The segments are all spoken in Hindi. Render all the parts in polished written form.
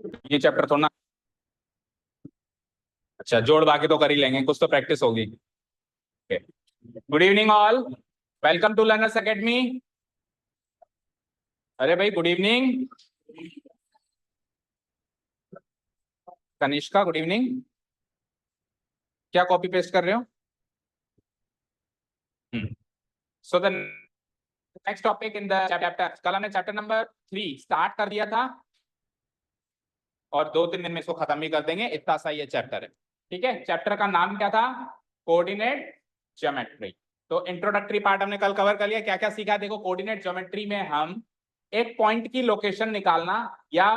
ये चैप्टर थोड़ा ना, अच्छा जोड़ बाकी तो कर ही लेंगे, कुछ तो प्रैक्टिस होगी। Good evening all, welcome to learners academy. अरे भाई good evening. Kanishka good evening. क्या कॉपी पेस्ट कर रहे हो? So the next topic in the chapter, कल हमने चैप्टर नंबर 3 स्टार्ट कर दिया था और 2-3 दिन में इसको खत्म भी कर देंगे, इतना सा ये चैप्टर है। ठीक है, चैप्टर का नाम क्या था? Coordinate geometry. तो इंट्रोडक्टरी पार्ट हमने कल कवर कर लिया। क्या क्या सीखा? देखो, कोऑर्डिनेट ज्योमेट्री में हम एक पॉइंट की लोकेशन निकालना या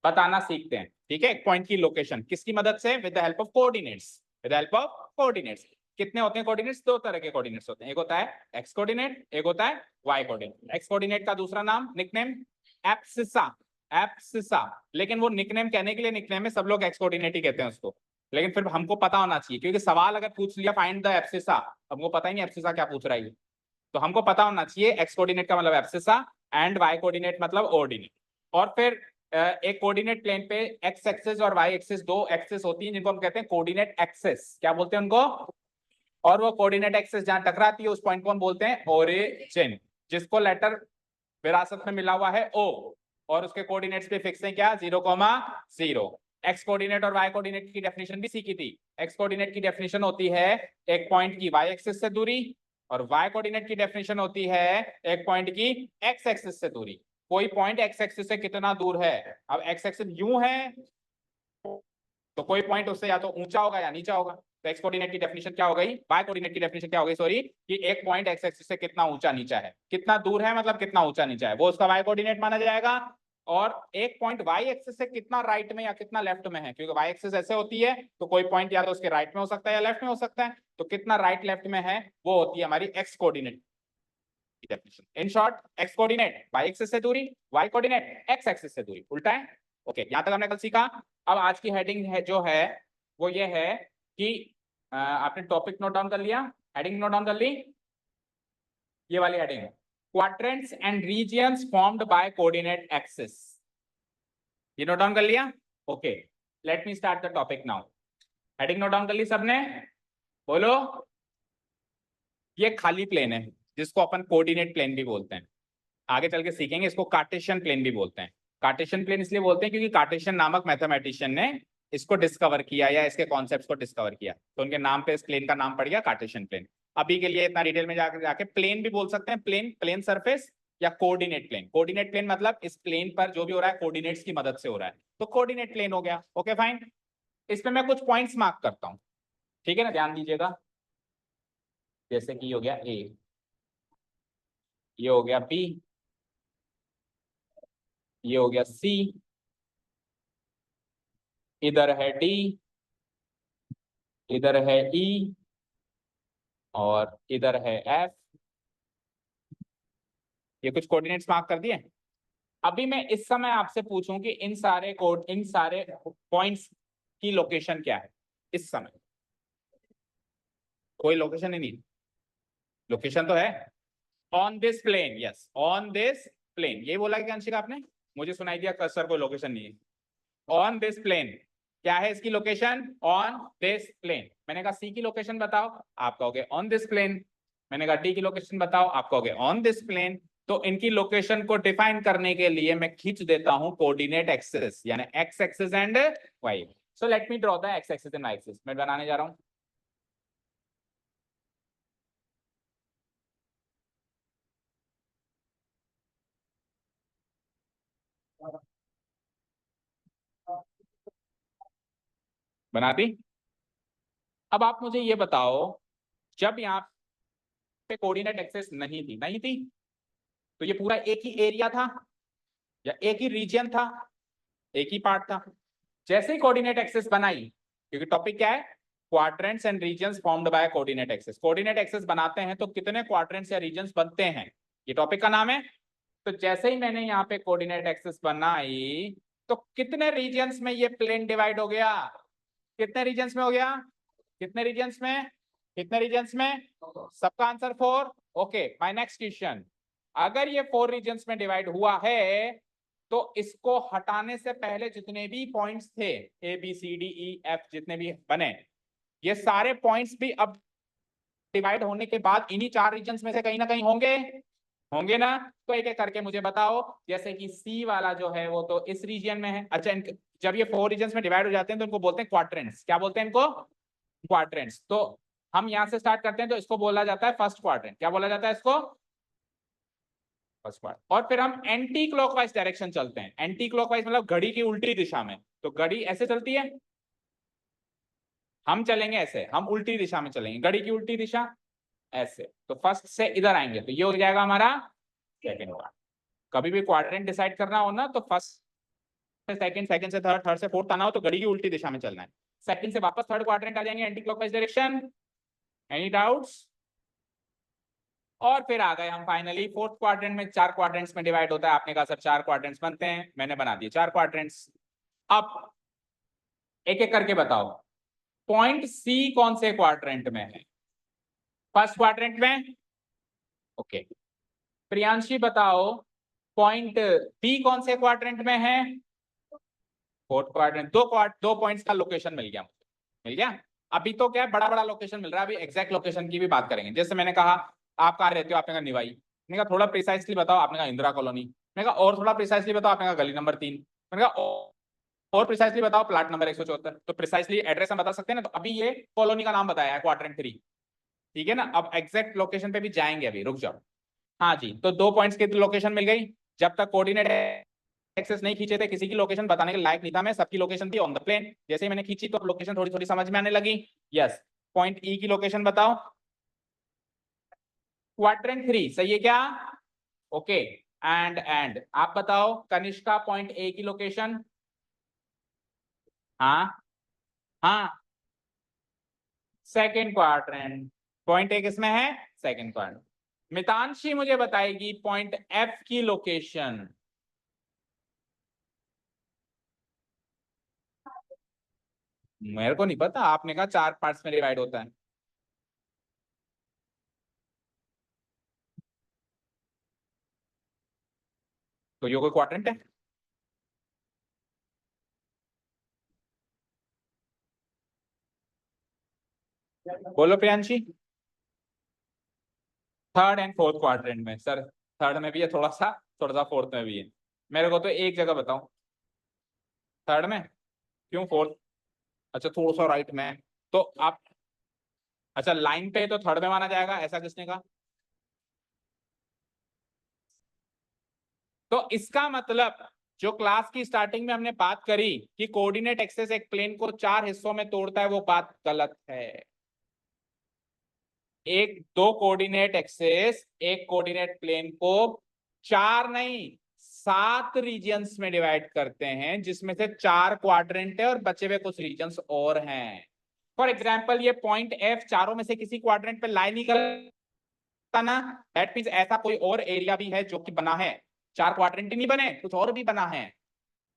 बताना सीखते हैं। ठीक है, एक पॉइंट की लोकेशन किसकी मदद से? With the help of coordinates. With the help of coordinates. कितने होते हैं कोऑर्डिनेट्स? 2 तरह के कोऑर्डिनेट्स होते हैं, एक होता है एक्स कोऑर्डिनेट, एक होता है वाई कोऑर्डिनेट। एक्स कोऑर्डिनेट का दूसरा नाम, निकनेम, एब्सिसा। एब्सिसा, लेकिन वो निकनेम कहने के लिए निकनेम है, सब लोग एक्स कोऑर्डिनेट ही कहते हैं उसको, लेकिन फिर हमको पता होना चाहिए, क्योंकि सवाल अगर पूछ लिया फाइंड द एब्सिसा, हमको पता ही नहीं एब्सिसा क्या पूछ रहा है, तो हमको पता होना चाहिए एक्स कोऑर्डिनेट का मतलब एब्सिसा एंड वाई कोऑर्डिनेट मतलब ऑर्डिनेट। और फिर एक कोऑर्डिनेट प्लेन पे एक्स एक्सिस और वाई एक्सिस, 2 एक्सिस होती हैं जिनको हम कहते हैं कोऑर्डिनेट एक्सिस। क्या बोलते हैं उनको? और वो कोऑर्डिनेट एक्सिस जहां टकराती है उस पॉइंट को हम बोलते हैं ओरिजिन, जिसको लेटर विरासत में मिला हुआ है ओ, और उसके कोऑर्डिनेट्स पे फिक्स है क्या? 0,0। एक्स कोऑर्डिनेट और वाई कोऑर्डिनेट की डेफिनेशन भी सीखी थी। एक्स कोऑर्डिनेट की डेफिनेशन होती है एक पॉइंट की वाई एक्सिस से दूरी, और वाई कोऑर्डिनेट की डेफिनेशन होती है एक पॉइंट की एक्स एक्सिस से दूरी। कोई पॉइंट एक्स एक्सिस से कितना दूर है? अब एक्स एक्सिस यूं है तो कोई पॉइंट उससे या तो ऊंचा होगा या नीचा होगा। तो एक्स कोऑर्डिनेट की डेफिनेशन क्या हो गई? वाई कोऑर्डिनेट की डेफिनेशन क्या हो गई, सॉरी, कि एक पॉइंट एक्स एक्सिस से कितना ऊंचा नीचा है, कितना दूर है मतलब कितना ऊंचा नीचा है, वो उसका वाई कोऑर्डिनेट माना जाएगा। और एक पॉइंट वाई एक्सिस से कितना राइट में या कितना लेफ्ट में है, क्योंकि वाई एक्सिस ऐसे होती है तो कोई पॉइंट या तो उसके राइट में हो सकता है या लेफ्ट में हो सकता है, तो कितना राइट लेफ्ट में है वो होती है हमारी एक्स कोऑर्डिनेट की definition. In short, X coordinate Y axis से दूरी, वाई कोऑर्डिनेट एक्स एक्सिस से दूरी, उल्टा है। ओके, यहां तक हमने कल सीखा। अब आज की हेडिंग है जो है वो ये है कि आपने टॉपिक नोट डाउन कर लिया, हेडिंग नोट डाउन कर ली? ये वाली हेडिंग है, quadrants and regions formed by coordinate axis. ये नोट डाउन कर लिया? Okay, let me start the topic now. Heading note down कर ली सबने? बोलो। ये खाली प्लेन है जिसको अपन कोऑर्डिनेट प्लेन भी बोलते हैं, आगे चल के सीखेंगे इसको कार्टेशियन प्लेन भी बोलते हैं। कार्टेशियन प्लेन इसलिए बोलते हैं क्योंकि कार्टेशियन नामक मैथमेटिशियन ने इसको डिस्कवर किया या इसके कॉन्सेप्ट्स को डिस्कवर किया, तो उनके नाम पे इस प्लेन का नाम पड़ गया कार्टेशियन प्लेन। अभी के लिए इतना डिटेल में जाके प्लेन भी बोल सकते हैं, प्लेन, प्लेन सरफेस या कोऑर्डिनेट प्लेन। कोऑर्डिनेट प्लेन मतलब इस प्लेन पर जो भी हो रहा है कोऑर्डिनेट्स की मदद से हो रहा है, तो कोऑर्डिनेट प्लेन हो गया। ओके फाइन, इसमें मैं कुछ पॉइंट्स मार्क करता हूं, ठीक है ना, ध्यान दीजिएगा। जैसे कि हो गया ए, ये हो गया बी, ये हो गया सी, इधर है डी, इधर है ई, और इधर है एफ। ये कुछ कोऑर्डिनेट्स मार्क कर दिए। अभी मैं इस समय आपसे पूछूं कि इन सारे पॉइंट्स की लोकेशन क्या है इस समय? कोई लोकेशन ही नहीं। लोकेशन तो है on this plane, yes on this plane. ये बोला क्या अंशिका आपने? मुझे सुनाई दिया कर्सर, कोई लोकेशन नहीं है। ऑन दिस प्लेन क्या है इसकी लोकेशन? On this plane. मैंने कहा सी की लोकेशन बताओ, आप कहोगे ऑन दिस प्लेन। मैंने कहा डी की लोकेशन बताओ, आप कहोगे ऑन दिस प्लेन। तो इनकी लोकेशन को डिफाइन करने के लिए मैं खींच देता हूं कोऑर्डिनेट एक्सिस, यानी X axis and Y. So let me draw the X axis and Y axis. मैं बनाने जा रहा हूं। बना दी? अब आप मुझे ये बताओ, जब यहाँ पे कोऑर्डिनेट एक्सिस नहीं थी तो ये पूरा एक ही एरिया था या एक ही रीजन था? एक ही पार्ट था। जैसे ही कोऑर्डिनेट एक्सिस बनाई, क्योंकि टॉपिक क्या है? Quadrants and regions formed by coordinate axis. Coordinate axis बनाते हैं तो कितने क्वाड्रेंट्स या रीजन्स बनते हैं, ये टॉपिक का नाम है। तो जैसे ही मैंने यहाँ पे कोऑर्डिनेट एक्सिस बनाई तो कितने रीजन्स में ये प्लेन डिवाइड हो गया? कितने रीजन्स में हो गया? कितने रीजन्स में? कितने रीजन्स में? सबका answer 4। Okay, my next question, अगर ये 4 रीजन्स में डिवाइड हुआ है तो इसको हटाने से पहले जितने भी पॉइंट्स थे A B C D E F जितने भी बने, ये सारे पॉइंट्स भी अब डिवाइड होने के बाद इन्हीं 4 रीजन्स में से कहीं ना कहीं होंगे, होंगे ना। तो एक एक करके मुझे बताओ, जैसे कि सी वाला जो है वो तो इस रीजन में है। अच्छा, जब ये 4 रीजन्स में डिवाइड हो जाते हैं तो इनको बोलते हैं क्वाड्रेंट्स। क्या बोलते हैं इनको? क्वाड्रेंट्स। तो हम यहां से स्टार्ट करते हैं, तो इसको बोला जाता है फर्स्ट क्वाड्रेंट। क्या बोला जाता है इसको? First quadrant. और फिर हम एंटी क्लॉकवाइज डायरेक्शन चलते हैं। एंटी क्लॉकवाइज मतलब घड़ी की उल्टी दिशा में। तो घड़ी ऐसे चलती है, हम चलेंगे ऐसे, हम उल्टी दिशा में चलेंगे, घड़ी की उल्टी दिशा ऐसे। तो फर्स्ट से इधर आएंगे तो ये हो जाएगा हमारा सेकंड क्वाड्रेंट। कभी भी क्वाड्रेंट डिसाइड करना हो ना, तो फर्स्ट से सेकंड, सेकंड से थर्ड, थर्ड से फोर्थ आना हो तो घड़ी की उल्टी दिशा में चलना है। सेकंड से वापस थर्ड क्वाड्रेंट आ जाएंगे, anti clockwise direction. Any doubts? और फिर आ गए हम फाइनली फोर्थ क्वाड्रेंट में। 4 क्वाड्रेंट्स में डिवाइड होता है। आपने कहा सर 4 क्वाड्रेंट्स बनते हैं, मैंने बना दिए 4 क्वाड्रेंट्स। अब एक एक करके बताओ, पॉइंट सी कौन से क्वाड्रेंट में है? फर्स्ट क्वाड्रेंट में। ओके। प्रियांशी बताओ, पॉइंट बी कौन से क्वाड्रेंट में है? Fourth quadrant. दो पॉइंट्स का लोकेशन मिल गया मुझे, मिल गया। अभी तो क्या है, बड़ा बड़ा लोकेशन मिल रहा है, अभी एग्जैक्ट लोकेशन की भी बात करेंगे। जैसे मैंने कहा आप कहाँ रहते हो, आपने कहा निवाई। मैंने कहा थोड़ा प्रिसाइसली बताओ, आपने कहा इंदिरा कॉलोनी। मैंने कहा और थोड़ा प्रिसाइसली बताओ, आपने कहा गली नंबर 3। मैंने कहा और प्रिसाइसली बताओ, प्लाट नंबर 174। तो प्रिसाइसली एड्रेस हम बता सकते हैं ना। तो अभी ये कॉलोनी का नाम बताया है, क्वाड्रेंट 3, ठीक है ना। अब एग्जैक्ट लोकेशन पे भी जाएंगे, अभी रुक जाओ। हाँ जी, तो 2 पॉइंट्स की लोकेशन मिल गई। जब तक कोऑर्डिनेट एक्सेस नहीं खींचे थे, किसी की लोकेशन बताने के लायक नहीं था मैं, सबकी लोकेशन थी ऑन द प्लेन। जैसे ही मैंने खींची तो लोकेशन थोड़ी थोड़ी समझ में आने लगी। यस, पॉइंट ई की लोकेशन बताओ। क्वाड्रेंट 3 सही है क्या? ओके। एंड आप बताओ कनिष्का, पॉइंट ए की लोकेशन। हाँ हाँ, सेकेंड क्वाड्रेंट। पॉइंट ए किसमें है? Second quadrant. मितांशी मुझे बताएगी पॉइंट एफ की लोकेशन। मेरे को नहीं पता, आपने कहा 4 पार्ट्स में डिवाइड होता है। तो ये कोई क्वाड्रेंट है? बोलो Priyanshi. Third and fourth quadrant में सर, थर्ड में भी है थोड़ा सा फोर्थ में भी है। मेरे को तो एक जगह बताओ। थर्ड में? क्यों फोर्थ? अच्छा, थोड़ा सा राइट में है। तो आप, अच्छा लाइन पे तो थर्ड में माना जाएगा, ऐसा किसने कहा? तो इसका मतलब जो क्लास की स्टार्टिंग में हमने बात करी कि कोऑर्डिनेट एक्सेस एक प्लेन को 4 हिस्सों में तोड़ता है, वो बात गलत है। एक दो कोऑर्डिनेट एक्सेस एक कोऑर्डिनेट प्लेन को 4 नहीं 7 रीजन्स में डिवाइड करते हैं, जिसमें से 4 क्वाड्रेंट है और बचे हुए कुछ रीजन्स और हैं। फॉर एग्जाम्पल ये पॉइंट एफ चारों में से किसी क्वाड्रेंट पे लाई नहीं करता ना, दैट मींस ऐसा कोई और एरिया भी है जो कि बना है, 4 क्वाड्रेंट ही नहीं बने, कुछ और भी बना है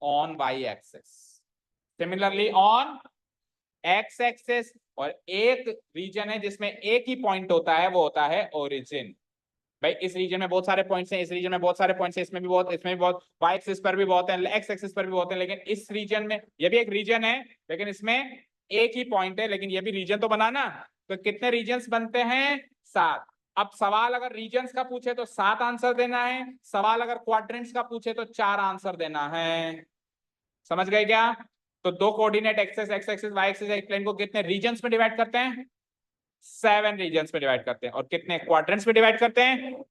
on Y axes, similarly on X axes. और एक रीजन है जिसमें एक ही पॉइंट होता है, वो होता है ओरिजिन। भाई इस रीजन में बहुत सारे पॉइंट्स हैं, इस रीजन में बहुत सारे पॉइंट्स हैं, इसमें भी बहुत, इसमें भी बहुत, वाई एक्सिस पर भी बहुत है, एक्स एक्सिस पर भी बहुत है, लेकिन इस रीजन में, ये भी एक रीजन है लेकिन इसमें एक ही पॉइंट है, लेकिन ये भी रीजन तो बना ना। तो कितने रीजन्स बनते हैं? 7। अब सवाल अगर रीजन्स का पूछे तो 7 आंसर देना है, सवाल अगर क्वाड्रेंट्स का पूछे तो 4 आंसर देना है। समझ गए क्या? तो दो coordinate axes, X axis Y axis, एक प्लेन को कितने रीजन्स में डिवाइड करते हैं? 7 रीजन्स में डिवाइड करते हैं। और कितने क्वाड्रेंट्स में डिवाइड करते हैं?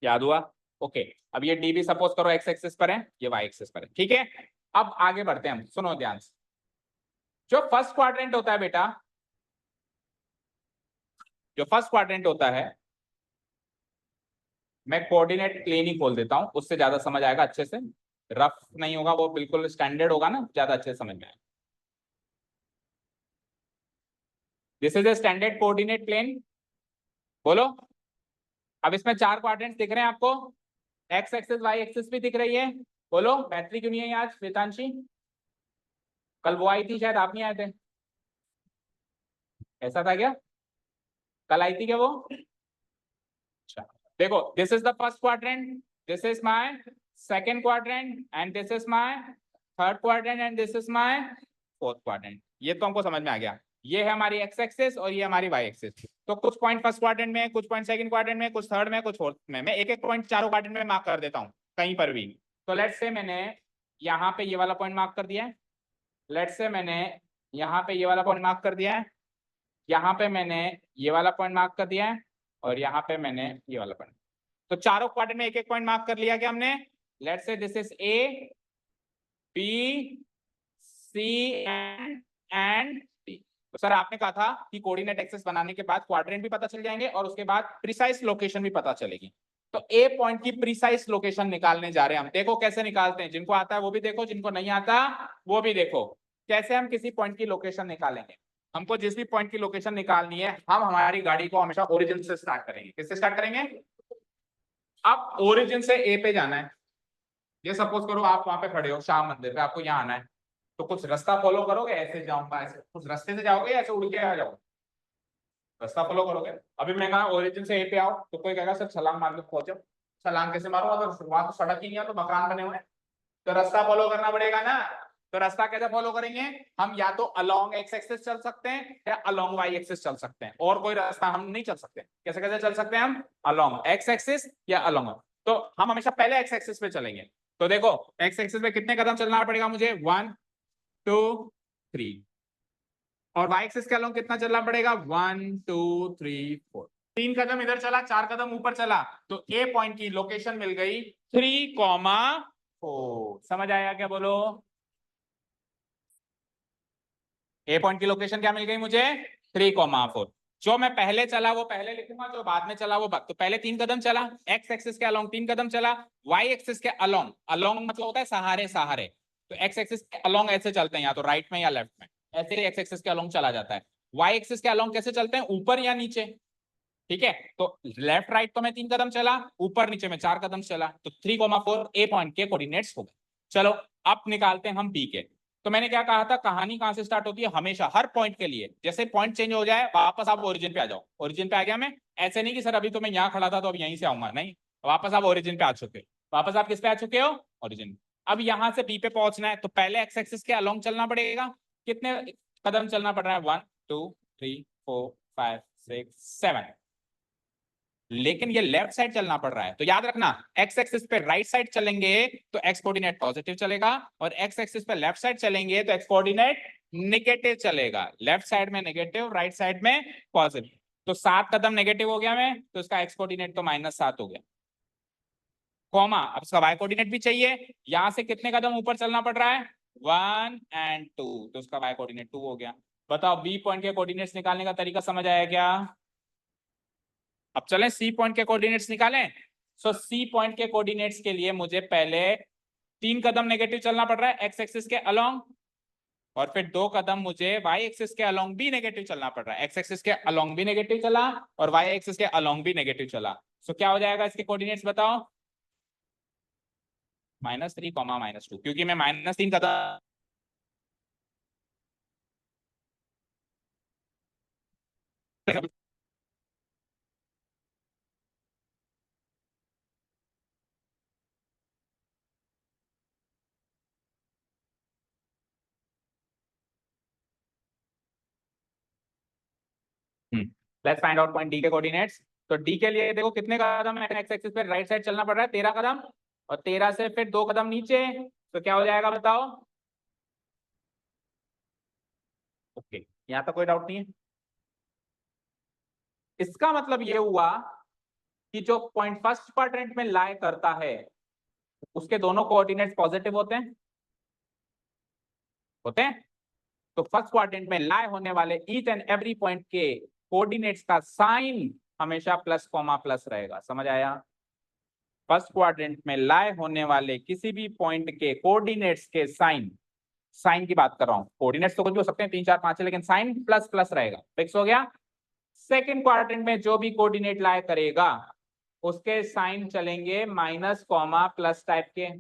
याद हुआ? ओके। अब ये डी भी सपोज करो एक्स एक्सिस पर है, ये वाई एक्सिस पर है, ठीक है। अब आगे बढ़ते हैं हम, सुनो ध्यान से। जो फर्स्ट क्वाड्रेंट होता है बेटा, जो फर्स्ट क्वाड्रेंट होता है, मैं कोऑर्डिनेट प्लेन ही खोल देता हूं, उससे ज्यादा समझ आएगा अच्छे से। रफ नहीं होगा वो, बिल्कुल स्टैंडर्ड होगा ना, ज्यादा अच्छे से समझ में आएगा। This is a standard coordinate plane. बोलो। अब इसमें 4 क्वाड्रेंट्स दिख रहे हैं आपको, एक्स एक्सिस वाई एक्सिस भी दिख रही है। बोलो, बैटरी क्यों नहीं है आज वेदांशी? कल वो आई थी शायद, आप नहीं आए थे, ऐसा था क्या? कल आई थी क्या वो? अच्छा, देखो this is the first quadrant, this is my second quadrant and this is my third quadrant and this is my fourth quadrant. ये तो हमको समझ में आ गया। ये है हमारी एक्स एक्सिस और ये हमारी वाई एक्सिस। तो कुछ पॉइंट फर्स्ट क्वाड्रेंट में, कुछ पॉइंट सेकंड क्वाड्रेंट में, कुछ थर्ड में, कुछ फोर्थ में। मैं एक एक पॉइंट चारों क्वाड्रेंट में मार्क कर देता हूँ कहीं पर भी। तो लेट्स से मैंने यहाँ पे ये वाला पॉइंट मार्क कर दिया है, लेट्स से मैंने यहाँ पे ये वाला पॉइंट मार्क कर दिया है, यहाँ पे मैंने ये वाला पॉइंट मार्क कर दिया है और यहाँ पे मैंने ये वाला पॉइंट। तो चारों क्वाड्रेंट में एक एक पॉइंट मार्क कर लिया क्या हमने। Let's say this is A B C and D. तो सर आपने कहा था कि कोऑर्डिनेट एक्सिस बनाने के बाद क्वाड्रेंट भी पता चल जाएंगे और उसके बाद प्रिसाइज लोकेशन भी पता चलेगी। तो ए पॉइंट की प्रिसाइज लोकेशन निकालने जा रहे हैं हम। देखो कैसे निकालते हैं, जिनको आता है वो भी देखो, जिनको नहीं आता वो भी देखो। कैसे हम किसी पॉइंट की लोकेशन निकालेंगे। हमको जिस भी पॉइंट की लोकेशन निकालनी है, हम हमारी गाड़ी को हमेशा ओरिजिन से स्टार्ट करेंगे। किससे स्टार्ट करेंगे। अब ओरिजिन से ए पे जाना है। ये सपोज करो आप वहां पे खड़े हो श्याम मंदिर पे, आपको यहाँ आना है। तो कुछ रास्ता फॉलो करोगे, ऐसे जाऊंगा, ऐसे कुछ रास्ते से जाओगे, ऐसे उड़ के आ जाओगे, रास्ता फॉलो करोगे। अभी मैं कहा ओरिजिन से ए पे आओ, तो कोई कहेगा सर छलांग मार के पहुंचो। छलांग कैसे मारो, अगर वहां तो सड़क ही नहीं है, तो मकान बने हुए हैं, तो रास्ता फॉलो करना पड़ेगा ना। तो रास्ता कैसे फॉलो करेंगे हम, या तो अलोंग एक्स एक्सिस चल सकते हैं या अलोंग वाई एक्सिस चल सकते हैं, और कोई रास्ता हम नहीं चल सकते। कैसे कैसे चल सकते हैं हम, अलोंग एक्स एक्सिस या अलोंग। तो हम हमेशा पहले एक्स एक्सिस पे चलेंगे। तो देखो एक्स एक्सिस पे कितने कदम चलना पड़ेगा मुझे, 1 2 3, और वाई एक्सिस के अलोंग कितना चलना पड़ेगा, 1 2 3 4। 3 कदम इधर चला, 4 कदम ऊपर चला, तो ए पॉइंट की लोकेशन मिल गई 3,4। समझ आया क्या, बोलो। ए पॉइंट की लोकेशन क्या मिल गई मुझे, 3,4। जो मैं पहले चला वो पहले लिखूंगा, जो बाद में चला वो बाद। तो पहले 3 कदम चला, एक्स एक्सिस के अलोंग 3 कदम चला, वाई एक्सिस के अलोंग, अलोंग मतलब होता है सहारे सहारे। तो एक्स एक्सिस के अलोंग ऐसे चलते हैं, या तो राइट में या लेफ्ट में, ऐसे एक्स एक्सिस के अलोंग चला जाता है। वाई एक्सिस के अलोंग कैसे चलते हैं, ऊपर या नीचे। ठीक है, तो लेफ्ट राइट तो मैं 3 कदम चला, ऊपर नीचे में 4 कदम चला, तो 3,4 ए पॉइंट के कोऑर्डिनेट्स हो गए। चलो अब निकालते हैं हम बी के। तो मैंने क्या कहा था, कहानी कहां से स्टार्ट होती है, हमेशा हर पॉइंट के लिए जैसे पॉइंट चेंज हो जाए वापस आप ओरिजिन पे आ जाओ। ओरिजिन पे आ गया मैं, ऐसे नहीं कि सर अभी तो मैं यहाँ खड़ा था तो अब यहीं से आऊंगा, नहीं, वापस आप ओरिजिन पे आ चुके हो। वापस आप किस पे आ चुके हो, ओरिजिन। अब यहां से बी पे पहुंचना है, तो पहले एक्स एक्सिस के अलोंग चलना पड़ेगा। कितने कदम चलना पड़ रहा है, 1 2 3 4 5 6 7। लेकिन ये लेफ्ट साइड चलना पड़ रहा है, तो याद रखना एक्स एक्सिस पे राइट साइड चलेंगे तो एक्स कोऑर्डिनेट पॉजिटिव चलेगा, और एक्स एक्सिस पे लेफ्ट साइड चलेंगे तो एक्स कोऑर्डिनेट नेगेटिव चलेगा। लेफ्ट साइड में नेगेटिव, राइट साइड में पॉजिटिव। तो 7 कदम नेगेटिव हो गया मैं, तो इसका एक्स कोऑर्डिनेट तो -7 हो गया, कॉमा। अब इसका वाई कोऑर्डिनेट भी चाहिए, यहां से कितने कदम ऊपर चलना पड़ रहा है, 1 और 2, तो उसका वाई कोऑर्डिनेट 2 हो गया। बताओ बी पॉइंट के कोऑर्डिनेट्स निकालने का तरीका समझ आया क्या। अब चलें सी पॉइंट के कोऑर्डिनेट्स निकालें। सो सी पॉइंट के कोऑर्डिनेट्स के लिए मुझे पहले 3 कदम नेगेटिव चलना पड़ रहा है एक्स एक्सिस के अलोंग, और फिर 2 कदम मुझे वाई एक्सिस के अलोंग भी नेगेटिव चलना पड़ रहा है। एक्स एक्सिस के अलोंग भी नेगेटिव चला और वाई एक्सिस के अलोंग भी नेगेटिव चला। सो क्या हो जाएगा इसके कोऑर्डिनेट्स बताओ, -3, -2, क्योंकि मैं -3 कदम let's find out point D के कोऑर्डिनेट्स। तो डी के लिए देखो कितने कदम है, एक्स एक्सिस पे राइट साइड चलना पड़ रहा है 13 कदम, और 13 से फिर 2 कदम नीचे, तो क्या हो जाएगा बताओ। ओके, यहाँ तक कोई डाउट नहीं है। इसका मतलब ये हुआ कि जो पॉइंट फर्स्ट क्वाड्रेंट में लाई करता है उसके दोनों कोऑर्डिनेट्स पॉजिटिव होते हैं, होते हैं। तो फर्स्ट क्वाड्रेंट में लाई होने वाले ईच एंड एवरी पॉइंट के कोऑर्डिनेट्स का साइन हमेशा प्लस कॉमा प्लस रहेगा। समझ आया। फर्स्ट क्वाड्रेंट में लाई होने वाले किसी भी पॉइंट के कोऑर्डिनेट्स के साइन, साइन की बात कर रहा हूं, कोऑर्डिनेट्स तो कुछ भी हो सकते हैं 3 4 5 है, लेकिन साइन प्लस प्लस रहेगा, फिक्स हो गया। सेकंड क्वाड्रेंट में जो भी कोऑर्डिनेट लाई करेगा उसके साइन चलेंगे माइनस कॉमा प्लस टाइप के।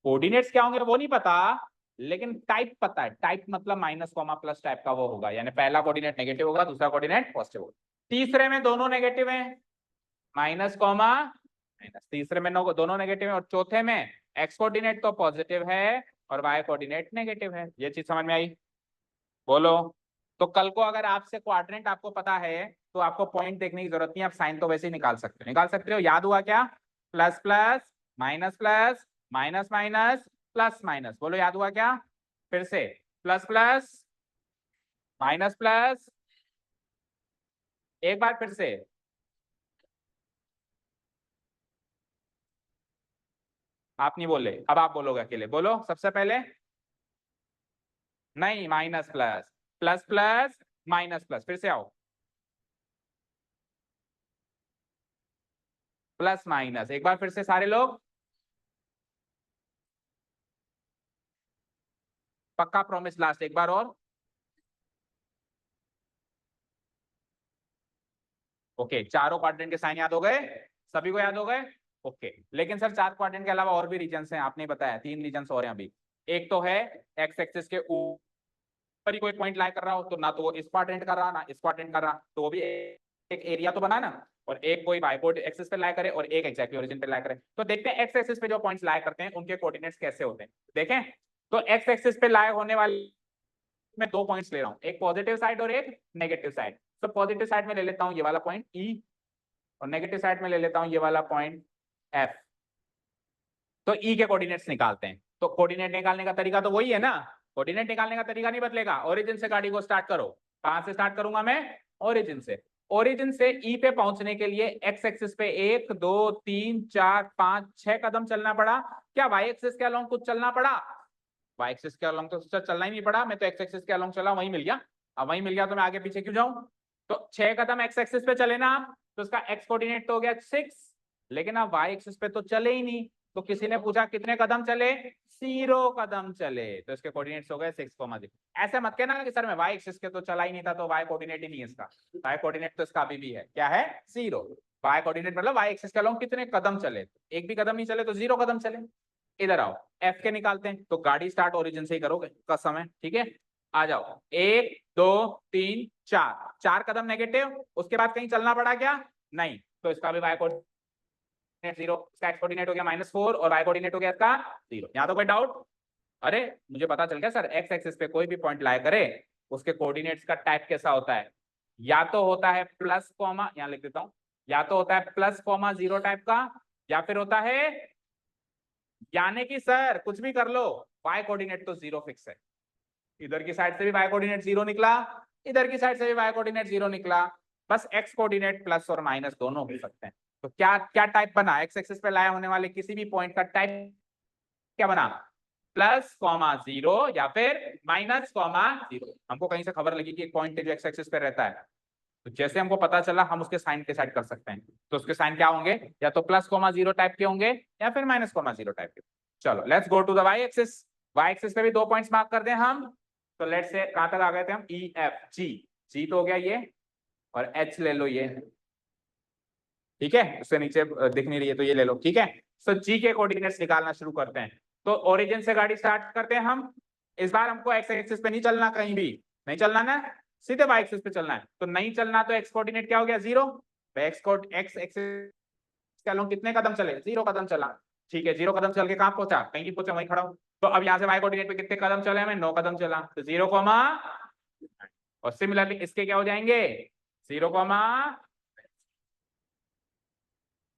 कोऑर्डिनेट्स क्या होंगे वो नहीं पता, लेकिन टाइप पता है। टाइप मतलब माइनस कॉमा प्लस टाइप का वो होगा, यानी पहला कोऑर्डिनेट नेगेटिव होगा, दूसरा कोऑर्डिनेट पॉजिटिव होगा। तीसरे में दोनों नेगेटिव है, माइनस कॉमा माइनस, तीसरे में दोनों नेगेटिव है और चौथे में एक्स कोऑर्डिनेट तो पॉजिटिव है और वाई कोऑर्डिनेट नेगेटिव है। ये चीज समझ में आई? बोलो। तो कल को अगर आपसे क्वाड्रेंट आपको पता है तो आपको पॉइंट देखने की जरूरत नहीं है, आप साइन तो वैसे ही निकाल सकते हो। याद हुआ क्या? Plus plus minus plus minus minus plus minus, बोलो याद हुआ क्या? फिर से प्लस प्लस माइनस प्लस, एक बार फिर से। आप नहीं बोले, अब आप बोलोगे अकेले, बोलो सबसे पहले। नहीं, minus plus, plus plus minus plus, फिर से आओ। प्लस माइनस, एक बार फिर से सारे लोग। पक्का प्रॉमिस, लास्ट एक बार और। ओके, चारों क्वाड्रेंट के साइन याद हो गए? सभी को याद हो गए? ओके, लेकिन सर चार क्वाड्रेंट के अलावा और भी रीजन्स हैं, आपने बताया 3 रीजन्स और हैं अभी। एक तो है एक्स एक्सिस के ऊपर ही कोई पॉइंट लाई कर रहा हो, तो ना तो वो इस क्वाड्रेंट कर रहा ना इस क्वाड्रेंट कर रहा, तो वो भी एक एरिया तो बना ना। और एक कोई बाइपोड एक्सिस पे लाई करे और एक एक्जैक्टली ओरिजिन पे लाई करे। तो देखते हैं एक्स एक्सिस पे जो पॉइंट्स लाई करते हैं उनके कोऑर्डिनेट्स कैसे होते हैं, देखें। तो एक्स एक्सिस पे लाई होने वाले मैं 2 पॉइंट्स ले रहा हूँ, एक पॉजिटिव साइड और एक नेगेटिव साइड। तो पॉजिटिव साइड में ले लेता हूँ ये वाला पॉइंट ई, और नेगेटिव साइड में ले लेता हूँ ये वाला पॉइंट एफ। तो ई के कोऑर्डिनेट्स निकालते हैं। तो कोऑर्डिनेट निकालने का तरीका तो वही है ना, कोऑर्डिनेट निकालने का तरीका नहीं बदलेगा। ओरिजिन से गाड़ी को स्टार्ट करो। कहां से स्टार्ट करूंगा मैं? ओरिजिन से। ओरिजिन से ई पे पहुंचने के लिए एक्स एक्सिस पे 1 2 3 4 5 6 कदम चलना पड़ा। क्या वाई एक्सिस के अलोंग कुछ चलना पड़ा? वाई एक्सिस के अलोंग तो चलना ही नहीं पड़ा, मैं तो एक्स एक्सिस के अलोंग चला, वहीं मिल गया। अब वहीं मिल गया तो मैं आगे पीछे क्यों जाऊं? तो 6 कदम एक्स एक्सिस पे चले ना आप, तो उसका एक्स कोऑर्डिनेट तो हो गया 6, लेकिन आप वाई एक्सिस पे तो चले ही नहीं। तो किसी ने पूछा कितने कदम चले? 0 कदम चले, तो इसके कोऑर्डिनेट्स हो गए 6,0। ऐसे मत कहना कि सर मैं वाई एक्सिस के तो चला ही नहीं था तो वाई कोऑर्डिनेट ही नहीं है इसका। वाई कोऑर्डिनेट तो इसका अभी भी है, क्या है? 0। वाई कोऑर्डिनेट मतलब वाई एक्सिस के अलोंग कितने कदम चले, एक भी कदम नहीं चले तो 0 कदम चले। इधर आओ, एफ के निकालते हैं। तो गाड़ी स्टार्ट ओरिजिन से ही करोगे कसम है, ठीक है। आ जाओ, 1 2 3 4, 4 कदम नेगेटिव, उसके बाद कहीं चलना पड़ा क्या? नहीं, तो इसका भी वाई कोऑर्डिनेट 0, इसका एक्स कोऑर्डिनेट हो गया -4 और वाई कोऑर्डिनेट हो गया इसका 0। यहाँ तो कोई डाउट? अरे मुझे पता चल गया सर, एक्स एक्सिस पे कोई भी पॉइंट लाया करे उसके कोऑर्डिनेट्स का टाइप कैसा होता है। या तो होता है प्लस कॉमा, यहाँ लिख देता हूँ, या तो होता है प्लस कॉमा 0 टाइप का, या फिर होता है, यानी कि सर कुछ भी कर लो, वाई कोऑर्डिनेट तो 0 फिक्स है। इधर की साइड से भी वाई कोऑर्डिनेट 0 निकला, इधर की साइड से भी वाई कोऑर्डिनेट 0 निकला, बस एक्स कोऑर्डिनेट प्लस और माइनस दोनों हो सकते हैं। तो क्या क्या टाइप बना? एक्स एक्सिस पे लाया होने वाले किसी भी पॉइंट का टाइप क्या बना? प्लस कॉमा 0 या फिर माइनस कॉमा 0। हमको कहीं से खबर लगी कि एक पॉइंट है जो एक्स एक्सिस पे रहता है, तो जैसे हमको पता चला हम उसके साइन डिसाइड कर सकते हैं। तो उसके साइन क्या होंगे? या तो प्लस कॉमा 0 टाइप के होंगे या फिर माइनस कॉमा 0 टाइप के। चलो let's go to the Y axis. Y axis पे भी 2 पॉइंट्स मार्क कर दें हम। तो लेट्स से कहां तक आ गए थे हम? E F G. जी तो हो गया ये, और एच ले लो ये, ठीक है। उससे नीचे दिख नहीं रही है तो ये ले लो, ठीक है। सो जी के कोऑर्डिनेट्स निकालना शुरू करते हैं। तो ओरिजिन से गाड़ी स्टार्ट करते हैं हम। इस बार हमको एक्स एक्सिस पे नहीं चलना, कहीं भी नहीं चलना ना, सीधे वाई एक्सिस पे चलना है। तो नहीं चलना तो एक्स कोऑर्डिनेट क्या हो गया? 0। एक्स एक्सिस के अलोंग कितने कदम चले? 0 कदम चला, ठीक है। 0 कदम चल के कहां पहुंचा? कहीं पहुंचा, वहीं खड़ा हूं। तो अब यहाँ से वाई कोऑर्डिनेट पे कितने कदम चले? हमें 9 कदम चला, तो 0 कॉमा, और सिमिलरली इसके क्या हो जाएंगे? 0 कॉमा।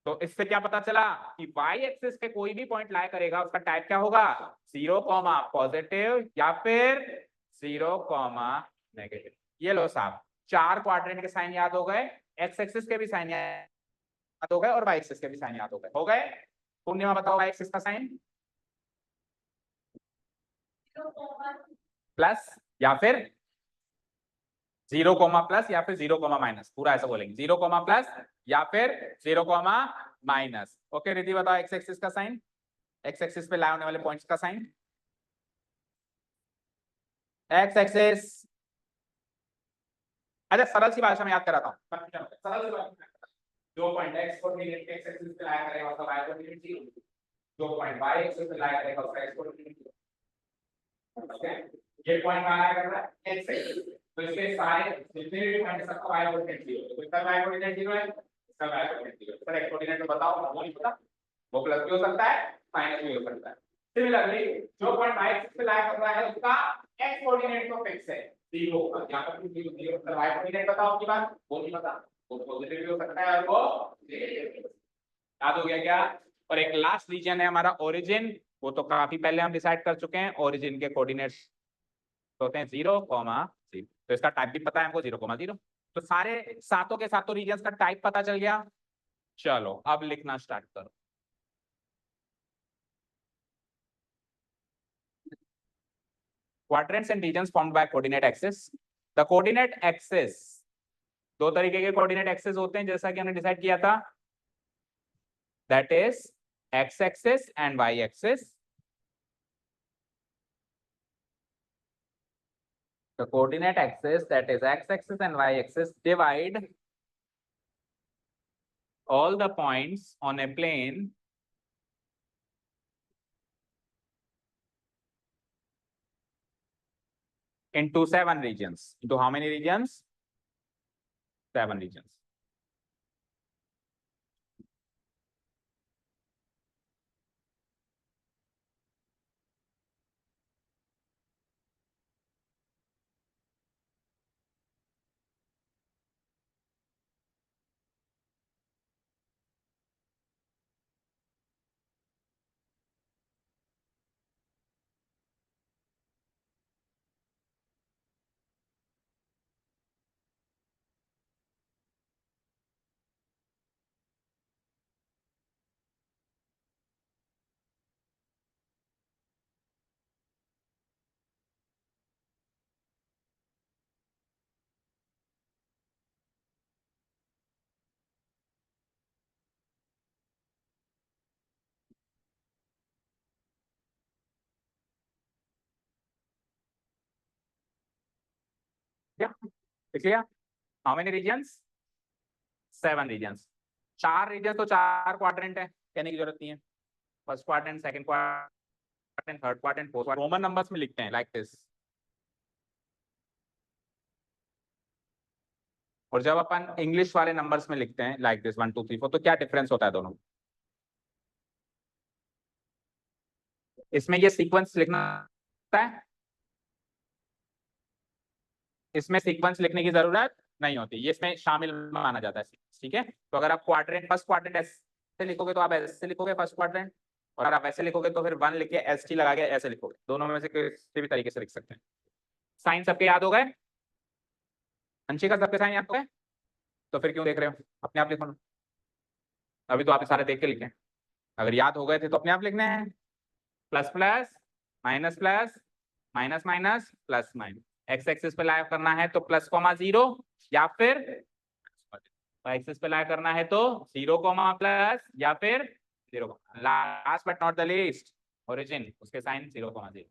तो इससे क्या पता चला कि वाई एक्सिस पे कोई भी पॉइंट लाया करेगा उसका टाइप क्या होगा? 0 कॉमा पॉजिटिव या फिर 0 कॉमा नेगेटिव। ये लो साहब, 4 क्वाड्रेंट के साइन याद हो गए, एक्स एक्सिस के भी साइन याद हो गए और वाई एक्सिस के भी साइन याद हो गए। हो गए? पूर्णिमा बताओ वाई एक्सिस का साइन। प्लस या फिर 0 कॉमा प्लस या फिर 0 कॉमा माइनस, पूरा ऐसा बोलेंगे, 0 कॉमा प्लस या फिर 0 कॉमा माइनस। ओके रिद्धि बताओ एक्स एक्सिस का साइन, एक्स एक्सिस पे लाए होने वाले पॉइंट्स का साइन। एक्स एक्सिस, अच्छा सरल सी भाषा में याद कराता हूँ, सरल सी भाषा में। जो point x coordinate x axis पे लाया करेगा उसका वाई कोऑर्डिनेट 0, जो पॉइंट वाई एक्सिस पे लाया करेगा उसका एक्स कोऑर्डिनेट 0। ओके, ये पॉइंट कहां लाया कर रहा है? X axis. तो इसके सारे जितने भी पॉइंट सबका वाई कोऑर्डिनेट 0, तो इसका वाई कोऑर्डिनेट 0 है, इसका Y coordinate 0। Sir X coordinate में बताओ, वो नहीं पता, वो प्लस भी हो सकता है माइनस भी हो सकता है। सिमिलरली जो पॉइंट y एक्सिस पे लाई कर रहा है उसका x कोऑर्डिनेट तो फिक्स है 0, यहां पर भी 0, तो y कोऑर्डिनेट बताओ की बात, वो नहीं पता, वो पॉजिटिव भी हो सकता है और वो नेगेटिव। याद हो गया क्या? और एक लास्ट रीजन है हमारा ओरिजिन, वो तो काफी पहले हम डिसाइड कर चुके हैं, ओरिजिन के कोऑर्डिनेट्स होते हैं 0,0, तो इसका टाइप भी पता है हमको 0,0। तो सारे सातों के सातों रीजन्स का टाइप पता चल गया। चलो अब लिखना स्टार्ट करो। quadrants and regions formed by coordinate axis. The coordinate axis, दो तरीके के कोऑर्डिनेट एक्सिस होते हैं जैसा कि हमने डिसाइड किया था, that is x axis and y axis. The coordinate axis, that is x axis and y axis, divide all the points on a plane into 7 regions. Into how many regions? 7 regions. Yeah, clear? How many regions? 7 regions. 4 regions तो 4 क्वाड्रेंट है, कहने की जरूरत नहीं है। First quadrant, second quadrant, third quadrant, fourth quadrant, Roman numbers में लिखते हैं लाइक दिस। और जब अपन इंग्लिश वाले नंबर्स में लिखते हैं लाइक दिस 1 2 3 4, तो क्या डिफरेंस होता है दोनों? इसमें ये सीक्वेंस लिखना होता है, इसमें सीक्वेंस लिखने की जरूरत नहीं होती, ये इसमें शामिल माना जाता है। ठीक है, तो अगर आप क्वाड्रेंट, फर्स्ट क्वाड्रेंट ऐसे लिखोगे तो आप ऐसे लिखोगे फर्स्ट क्वाड्रेंट, और अगर आप ऐसे लिखोगे तो फिर 1 लिख के एस टी लगा के ऐसे लिखोगे, दोनों में से किसी भी तरीके से लिख सकते हैं। साइन सबके याद हो गए? अंशिका सबके साइन याद हो गए? तो फिर क्यों देख रहे हो? अपने आप लिखो ना। अभी तो आप सारे देख के लिखे, अगर याद हो गए थे तो अपने आप लिखने हैं। Plus plus minus plus minus minus plus minus, x axis पे लाइव करना है तो प्लस कॉमा 0, या फिर एक्सिस पे लाइव करना है तो 0 कॉमा प्लस या फिर 0। Last but not the least, origin, उसके साइन 0,0।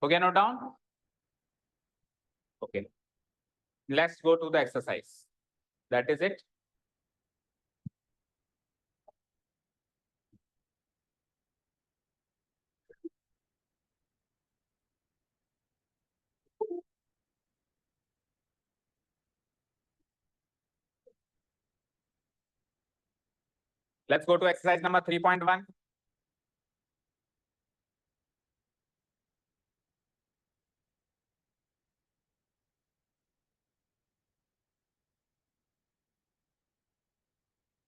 हो गया note down? Okay, let's go to the exercise, that is it. Let's go to exercise number 3.1।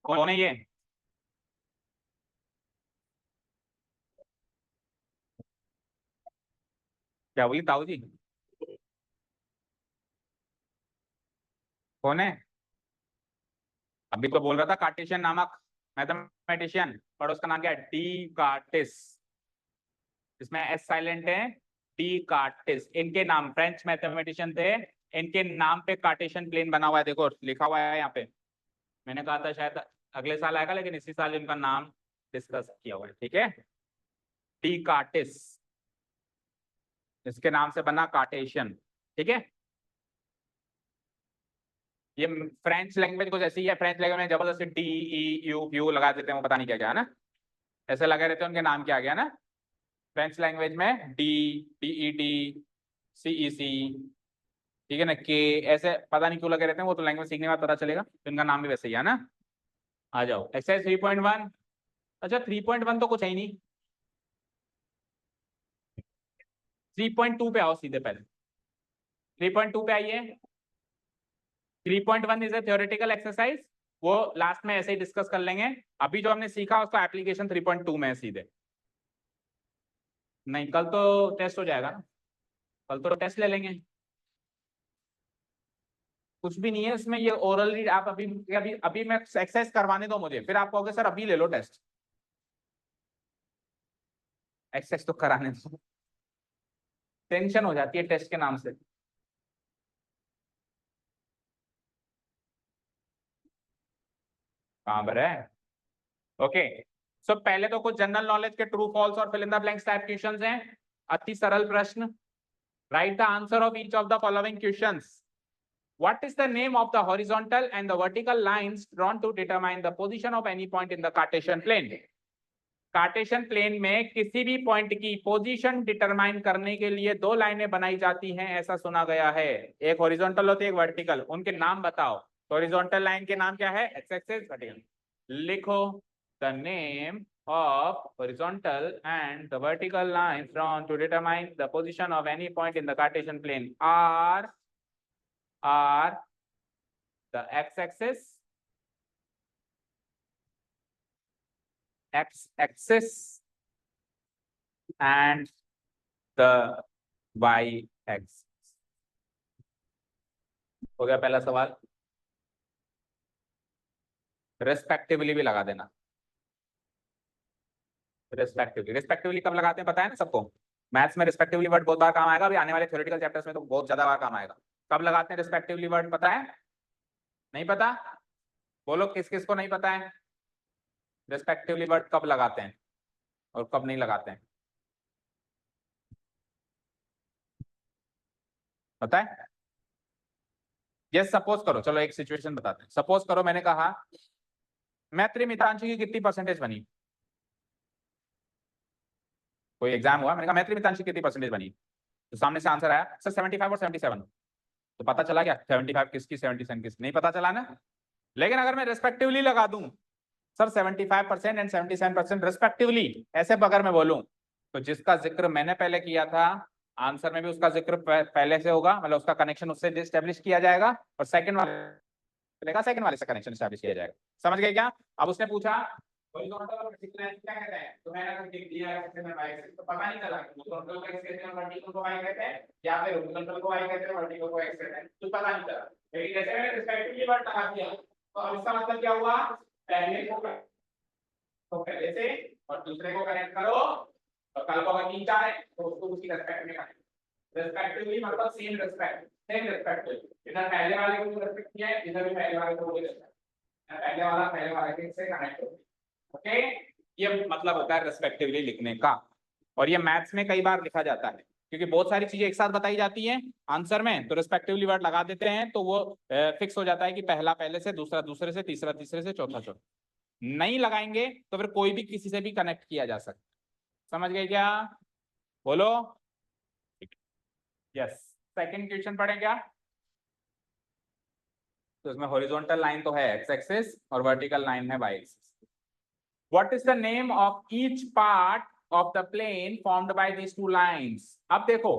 कौन है ये? क्या बोली ताऊ जी? कौन है? अभी तो बोल रहा था कार्टेशियन नामक मैथमेटिशियन, पर उसका नाम क्या है? D Curtis. इसमें एस साइलेंट है। डी कार्टिस, इनके नाम, फ्रेंच मैथमेटिशियन थे, इनके नाम पे कार्टेशियन प्लेन बना हुआ है, देखो लिखा हुआ है यहाँ पे। मैंने कहा था शायद अगले साल आएगा, लेकिन इसी साल इनका नाम डिस्कस किया हुआ है। ठीक है, डी कार्टिस, इसके नाम से बना कार्टेशियन। ठीक है, ये फ्रेंच लैंग्वेज कुछ ऐसी है, फ्रेंच लैंग्वेज में जबरदस्ती डी ई यू यू लगा देते हैं, वो पता नहीं क्या क्या है ना, ऐसे लगे रहते हैं, उनके नाम क्या आ गया ना। फ्रेंच लैंग्वेज में डी, डी ई डी, सी ई सी, ठीक है ना, के, ऐसे पता नहीं क्यों लगे रहते हैं, वो तो लैंग्वेज सीखने के बाद पता चलेगा, तो इनका नाम भी वैसे ही है ना। आ जाओ एक्सरसाइज 3.1। अच्छा 3.1 तो कुछ है ही नहीं, 3.2 पे आओ सीधे, पहले 3.2 पे आइए। 3.1 इज ए थ्योरेटिकल एक्सरसाइज, वो लास्ट में ऐसे ही डिस्कस कर लेंगे। अभी जो हमने सीखा उसका एप्लीकेशन 3.2 में है सीधे। नहीं कल तो टेस्ट हो जाएगा ना, कल तो टेस्ट ले लेंगे। कुछ भी नहीं है इसमें, ये ओरल रीड आप अभी अभी अभी मैं एक्सरसाइज करवाने दो मुझे, फिर आप कहोगे सर अभी ले लो टेस्ट। एक्सरसाइज तो कराने दो, टेंशन हो जाती है टेस्ट के नाम से। कहां पर है? ओके सो पहले तो कुछ जनरल नॉलेज के ट्रू फॉल्स और fill in the blanks type questions हैं। अति सरल प्रश्न। Write the answer of each of the following questions. What is the name of the horizontal and the vertical lines drawn to determine the position of any point in the Cartesian plane? Cartesian plane में किसी भी पॉइंट की पोजीशन डिटरमाइन करने के लिए दो लाइनें बनाई जाती हैं, ऐसा सुना गया है। एक हॉरिजॉन्टल होती है, एक वर्टिकल। उनके नाम बताओ। हॉरिजॉन्टल लाइन के नाम क्या है? X axis, vertical. लिखो the name of horizontal and the vertical lines drawn to determine the position of any point in the Cartesian plane are the x-axis, x-axis and the y-axis। हो गया पहला सवाल। रेस्पेक्टिवली भी लगा देना। रिस्पेक्टिवली कब लगाते हैं पता है ना सबको? मैथ्स में रिस्पेक्टिवली वर्ड बहुत बार काम आएगा, अभी आने वाले थ्योरेटिकल चैप्टर्स में तो बहुत ज्यादा बार काम आएगा। कब लगाते हैं रिस्पेक्टिवली वर्ड, पता है? नहीं पता? बोलो किस किस को नहीं पता है रिस्पेक्टिवली वर्ड कब लगाते हैं और कब नहीं लगाते हैं? पता है? यस सपोज करो, चलो एक सिचुएशन बताते हैं। सपोज करो मैंने कहा मैत्री मितांशी की कितनी परसेंटेज बनी। कोई एग्जाम हुआ, मैंने कहा मैत्री मितांशी कितनी परसेंटेज बनी, तो सामने से आंसर आया सर 75 और 77। तो पता चला क्या 75 किसकी 77 किसकी? नहीं पता चला ना। लेकिन अगर मैं रिस्पेक्टिवली लगा दूं सर 75% एंड 77% रिस्पेक्टिवली, ऐसे अगर मैं बोलूं तो जिसका जिक्र मैंने पहले किया था आंसर में भी उसका जिक्र पहले से होगा, मतलब उसका कनेक्शन उससे एस्टेब्लिश किया जाएगा, और सेकंड वाले से कनेक्शन एस्टेब्लिश किया जाएगा। समझ गए क्या? अब उसने पूछा हॉरिजॉन्टल और वर्टिकल लाइन क्या कहते हैं, तो मैंने अगर लिख दिया है में y एक्सिस, तो पता नहीं चला हॉरिजॉन्टल को x कहते हैं, वर्टिकल को y कहते हैं, या फिर हॉरिजॉन्टल को y कहते हैं, वर्टिकल को x कहते हैं, तो पता नहीं चला। लेकिन जैसे मैंने रिस्पेक्टिवली वर्ड लगा दिया तो अब इसका मतलब क्या हुआ, पहले को तो पहले से और दूसरे को कनेक्ट करो, और कल को अगर 3 4 है तो उसको उसी रेस्पेक्ट में कनेक्ट। रेस्पेक्टिवली मतलब सेम रेस्पेक्ट इधर पहले वाले को रेस्पेक्ट किया है, इधर भी पहले वाले को रेस्पेक्ट, पहले वाला के से कनेक्ट हो। ओके ये मतलब होता है रेस्पेक्टिवली लिखने का, और ये मैथ्स में कई बार लिखा जाता है क्योंकि बहुत सारी चीजें एक साथ बताई जाती हैं आंसर में, तो रेस्पेक्टिवली वर्ड लगा देते हैं तो वो फिक्स हो जाता है कि पहला पहले से, दूसरा दूसरे से, तीसरा तीसरे से, चौथा चौथा। नहीं लगाएंगे तो फिर कोई भी किसी से भी कनेक्ट किया जा सकता। समझ गए क्या? बोलो यस। सेकंड क्वेश्चन पढ़े क्या? तो इसमें हॉरिजॉन्टल लाइन तो है एक्स एक्सिस और वर्टिकल लाइन है Y axis. What is the name of each part of the plane formed by these two lines? अब देखो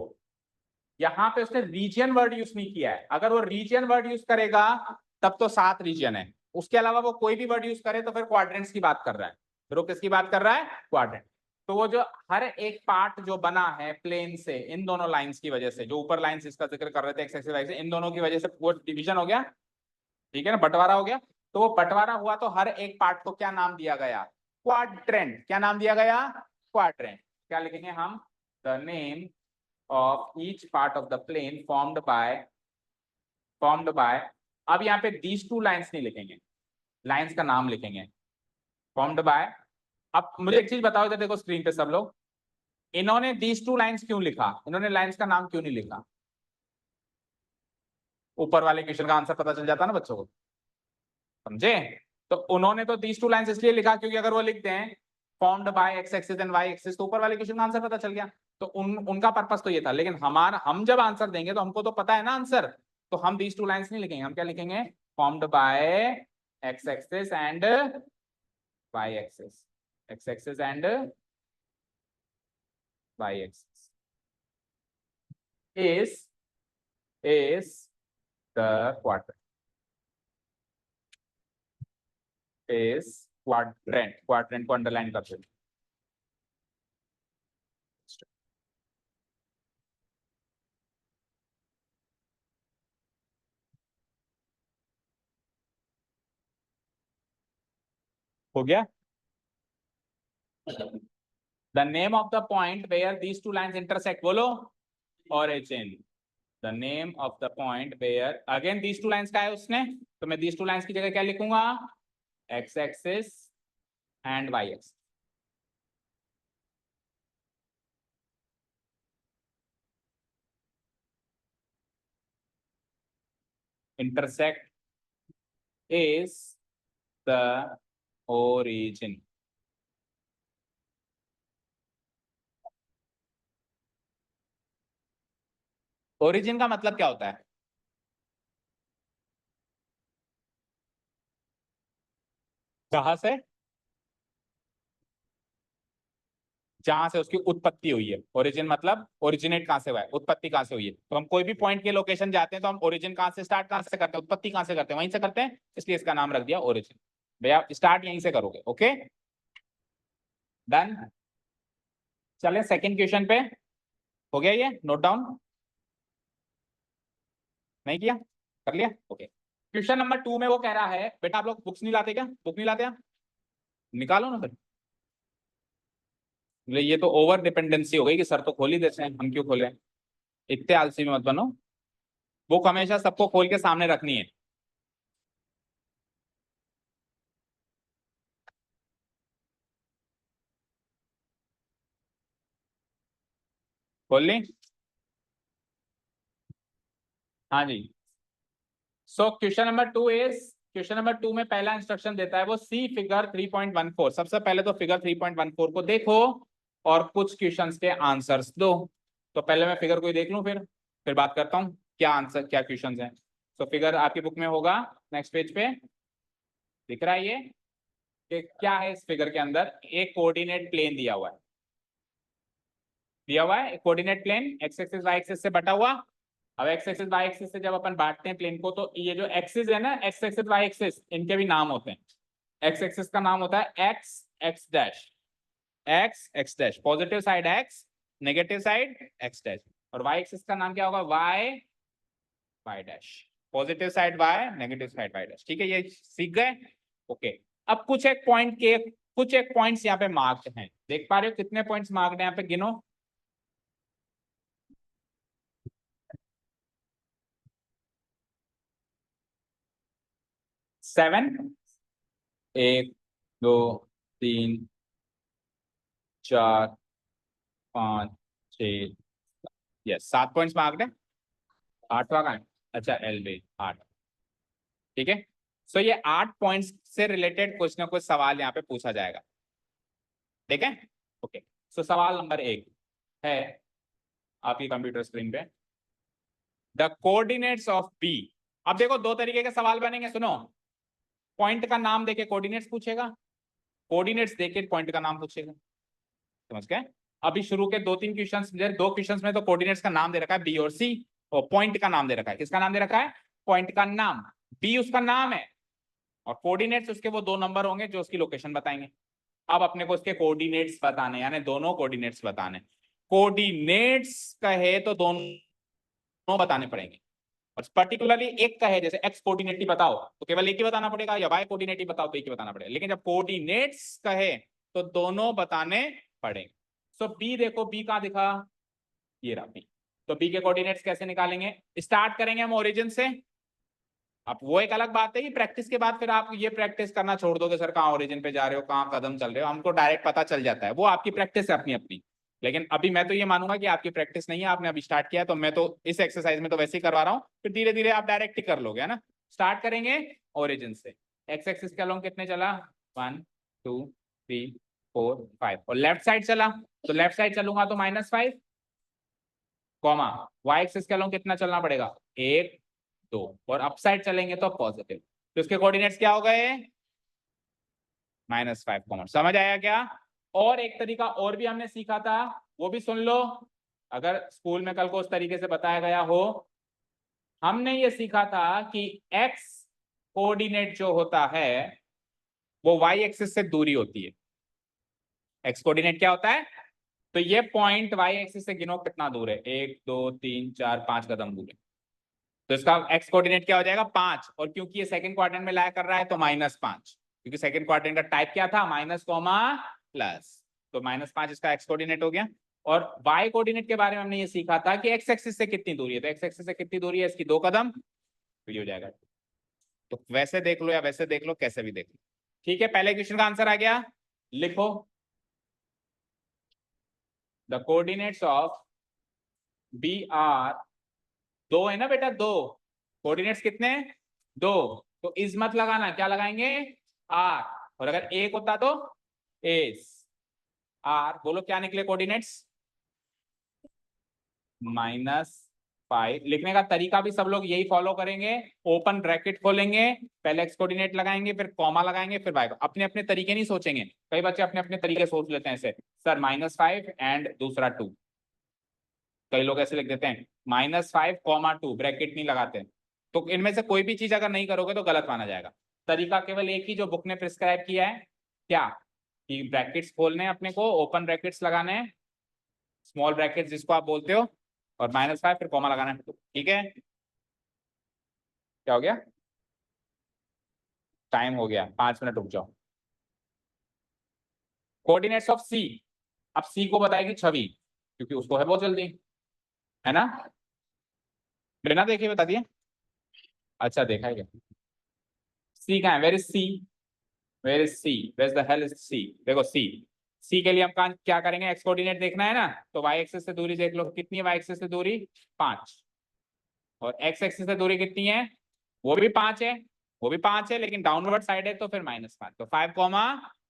यहाँ पे उसने रीजन वर्ड यूज नहीं किया है, अगर वो रीजन वर्ड यूज करेगा तब तो 7 रीजन है, उसके अलावा वो कोई भी वर्ड यूज करे तो फिर क्वाड्रेंट्स की बात कर रहा है। फिर वो किसकी बात कर रहा है? क्वाड्रेंट। तो वो जो हर एक पार्ट जो बना है प्लेन से इन दोनों लाइंस की वजह से, जो ऊपर लाइंस इसका जिक्र कर रहे थे एक्स एक्सिस वाई एक्सिस, इन दोनों की वजह से वो डिवीजन हो गया, ठीक है ना, बंटवारा हो गया। तो वो बंटवारा हुआ तो हर एक पार्ट को क्या नाम दिया गया? क्वाड्रेंट। क्या नाम दिया गया? क्वाड्रेंट। क्या लिखेंगे हम? The name of each part of the plane formed by अब यहाँ पे these two lines नहीं लिखेंगे, लाइंस का नाम लिखेंगे formed by। अब मुझे एक चीज बताओ, इधर देखो स्क्रीन पे सब लोग, इन्होंने these two lines क्यों लिखा, इन्होंने लाइंस का नाम क्यों नहीं लिखा? ऊपर वाले क्वेश्चन का आंसर पता चल जाता ना बच्चों को, समझे। तो उन्होंने तो दीज टू लाइंस इसलिए लिखा क्योंकि अगर वो लिखते हैं formed by X axis and Y axis तो ऊपर वाले क्वेश्चन का आंसर पता चल गया। तो उनका पर्पस तो ये था, लेकिन हमारा हम जब आंसर देंगे तो हमको तो पता है ना आंसर, तो हम दीज टू लाइंस नहीं लिखेंगे, हम क्या लिखेंगे, formed by X axis and Y axis, X axis and Y axis is the quadrant को अंडरलाइन करते हैं। हो गया। The name of the point where these two lines intersect, बोलो, origin। The name of the point where again these two lines का है उसने, तो मैं these two lines की जगह क्या लिखूंगा, x axis and y axis। intersect is the origin। Origin का मतलब क्या होता है, कहां से, जहां से उसकी उत्पत्ति हुई है। ओरिजिन मतलब ओरिजिनेट कहां से हुआ है, उत्पत्ति कहां से हुई है। तो हम कोई भी पॉइंट के लोकेशन जाते हैं तो हम ओरिजिन कहां से स्टार्ट, कहां से करते हैं, उत्पत्ति कहां से करते हैं, वहीं से करते हैं, इसलिए इसका नाम रख दिया ओरिजिन। भैया स्टार्ट यहीं से करोगे, ओके डन। चले सेकंड क्वेश्चन पे, हो गया ये नोट डाउन, नहीं किया, कर लिया, ओके। क्वेश्चन नंबर 2 में वो कह रहा है, बेटा आप लोग बुक्स नहीं लाते क्या, बुक नहीं लाते, निकालो ना सर। ये तो ओवर डिपेंडेंसी हो गई कि सर तो खोल ही देते हैं, हम क्यों खोले, इतने आलसी में मत बनो। बुक हमेशा सबको खोल के सामने रखनी है। खोल ली, हाँ जी। सो क्वेश्चन नंबर 2 इज, क्वेश्चन नंबर 2 में पहला इंस्ट्रक्शन देता है वो सी फिगर 3.14। सबसे पहले तो फिगर 3.14 को देखो और कुछ क्वेश्चंस के आंसर्स दो। तो पहले मैं फिगर को ही देख लूं, फिर बात करता हूं क्या आंसर, क्या क्वेश्चंस हैं। तो फिगर आपकी बुक में होगा, नेक्स्ट पेज पे दिख रहा है ये कि क्या है इस फिगर के अंदर, एक कोऑर्डिनेट प्लेन दिया हुआ है, coordinate plane X axis Y axis से बटा हुआ। अब एक्स एक्सिस वाई एक्सिस से जब अपन बांटते हैं प्लेन को, तो ये जो एक्सिस है ना, एक्स एक्सिस वाई एक्सिस, इनके भी नाम होते हैं। एक्स एक्सिस का नाम होता है X X dash, X X dash, positive side X, negative side X dash. और वाई एक्सिस का नाम क्या होगा, Y Y dash, positive side Y, negative side Y dash. ठीक है, ये सीख गए, ओके। अब कुछ एक पॉइंट्स यहाँ पे मार्क्ड हैं, देख पा रहे हो कितने पॉइंट्स मार्क्ड हैं यहाँ पे, गिनो। 7, 1 2 3 4 5 6, यस 7 पॉइंट्स मार्क्ड है। 8वां का है, अच्छा एल बी 8, ठीक है। सो ये 8 पॉइंट्स से रिलेटेड कुछ ना कुछ सवाल यहाँ पे पूछा जाएगा, ठीक है, ओके। सो सवाल नंबर 1 है आपकी कंप्यूटर स्क्रीन पे, द कोऑर्डिनेट्स ऑफ बी। अब देखो दो तरीके के सवाल बनेंगे, सुनो। पॉइंट का नाम देके कोऑर्डिनेट्स पूछेगा, कोऑर्डिनेट्स देके पॉइंट का नाम पूछेगा, समझ गए। अभी शुरू के 2-3 क्वेश्चंस, 2 क्वेश्चंस में तो कोऑर्डिनेट्स का नाम दे रखा है बी और सी, और पॉइंट का नाम दे रखा है, किसका नाम दे रखा है, पॉइंट का नाम, बी उसका नाम है और कोऑर्डिनेट्स उसके वो 2 नंबर होंगे जो उसकी लोकेशन बताएंगे। अब अपने को उसके कोऑर्डिनेट्स बताने, यानी दोनों कोऑर्डिनेट्स बताने। कोऑर्डिनेट्स कहे तो दोनों बताने पड़ेंगे, और पर्टिकुलरली एक कहे जैसे एक्स कोऑर्डिनेट ही बताओ तो केवल एक ही बताना पड़ेगा, या वाई कोऑर्डिनेट ही बताओ तो एक ही बताना पड़ेगा, लेकिन जब कोऑर्डिनेट्स कहे तो दोनों बताने पड़ेंगे। सो बी देखो, बी कहां दिखा, ये रहा बी। तो बी के कोऑर्डिनेट्स कैसे निकालेंगे, स्टार्ट करेंगे हम ओरिजिन से। अब वो एक अलग बात है कि प्रैक्टिस के बाद फिर आप ये प्रैक्टिस करना छोड़ दोगे, सर कहाँ ओरिजिन पे जा रहे हो, कहाँ कदम चल रहे हो, हमको डायरेक्ट पता चल जाता है, वो आपकी प्रैक्टिस है अपनी अपनी। लेकिन अभी मैं तो ये मानूंगा कि आपकी प्रैक्टिस नहीं है, आपने अभी स्टार्ट किया है, तो मैं तो इस एक्सरसाइज में तो वैसे ही करवा रहा हूँ, फिर धीरे धीरे आप डायरेक्ट ही कर लोगे, है ना। स्टार्ट करेंगे ओरिजिन से। एक्स एक्सिस के अलोंग कितने चला, 1 2 3 4 5, और लेफ्ट साइड चला तो लेफ्ट साइड चलूंगा तो -5, कॉमा वाई एक्सिस के अलोंग कितना चलना पड़ेगा, 1 2, और अप साइड चलेंगे तो पॉजिटिव, तो इसके कोऑर्डिनेट्स क्या हो गए, -5 कॉमा। समझ आया क्या। और एक तरीका और भी हमने सीखा था, वो भी सुन लो, अगर स्कूल में कल को उस तरीके से बताया गया हो। हमने ये सीखा था कि एक्स कोऑर्डिनेट जो होता है वो वाई एक्सिस से दूरी होती है। एक्स कोऑर्डिनेट क्या होता है, तो ये पॉइंट वाई एक्सिस से गिनो कितना दूर है, 1 2 3 4 5 कदम दूर है, तो इसका एक्स कोऑर्डिनेट क्या हो जाएगा, 5, और क्योंकि ये सेकंड क्वाड्रेंट में लाया कर रहा है तो -5, क्योंकि सेकंड क्वाड्रेंट का टाइप क्या था, माइनस कॉमा प्लस, तो -5 इसका एक्स कोऑर्डिनेट हो गया। और वाई कोऑर्डिनेट के बारे में हमने ये सीखा था कि एक्स एक्सिस से कितनी दूरी है, तो एक्स एक्सिस से कितनी दूरी है, इसकी 2 कदम, तो ये हो जाएगा। तो वैसे देख लो या वैसे देख लो, कैसे भी देख लो, ठीक है। पहले क्वेश्चन का आंसर आ गया, लिखो the coordinates of B R, 2 है ना बेटा, 2 कोऑर्डिनेट्स कितने, 2, तो इज मत लगाना, क्या लगाएंगे, आर, और अगर एक होता तो एस, आर बोलो क्या निकले कोऑर्डिनेट्स, -5। लिखने का तरीका भी सब लोग यही फॉलो करेंगे, ओपन ब्रैकेट खोलेंगे, पहले एक्स कोऑर्डिनेट लगाएंगे, फिर कॉमा लगाएंगे, फिर वाई, अपने अपने तरीके नहीं सोचेंगे, कई बच्चे अपने अपने तरीके सोच लेते हैं ऐसे, सर -5 एंड दूसरा 2, कई लोग ऐसे लिख देते हैं -5, 2 ब्रैकेट नहीं लगाते, तो इनमें से कोई भी चीज अगर नहीं करोगे तो गलत माना जाएगा। तरीका केवल एक ही जो बुक ने प्रिस्क्राइब किया है, क्या, कि ब्रैकेट्स खोलने हैं अपने को, ओपन ब्रैकेट्स लगाने हैं, स्मॉल ब्रैकेट्स जिसको आप बोलते हो, और -5 फिर कॉमा लगाना है, ठीक है। क्या हो गया, टाइम हो गया, 5 मिनट रुक जाओ। कोऑर्डिनेट्स ऑफ सी, अब सी को बताएगी छवि, क्योंकि उसको है बहुत जल्दी, है ना, बिना देखे बता दिए, अच्छा देखा है क्या, सी कहाँ है, where is C, where is C, where the hell is C, देखो सी, सी के लिए हम क्या करेंगे, एक्स कोऑर्डिनेट देखना है ना, तो वाई एक्सिस से दूरी देख लो, कितनी है वाई एक्सिस से दूरी, 5, और एक्स एक्सिस से दूरी कितनी है, वो भी 5 है, वो भी 5 है, लेकिन डाउनवर्ड साइड है तो फिर -5, तो 5 कॉमा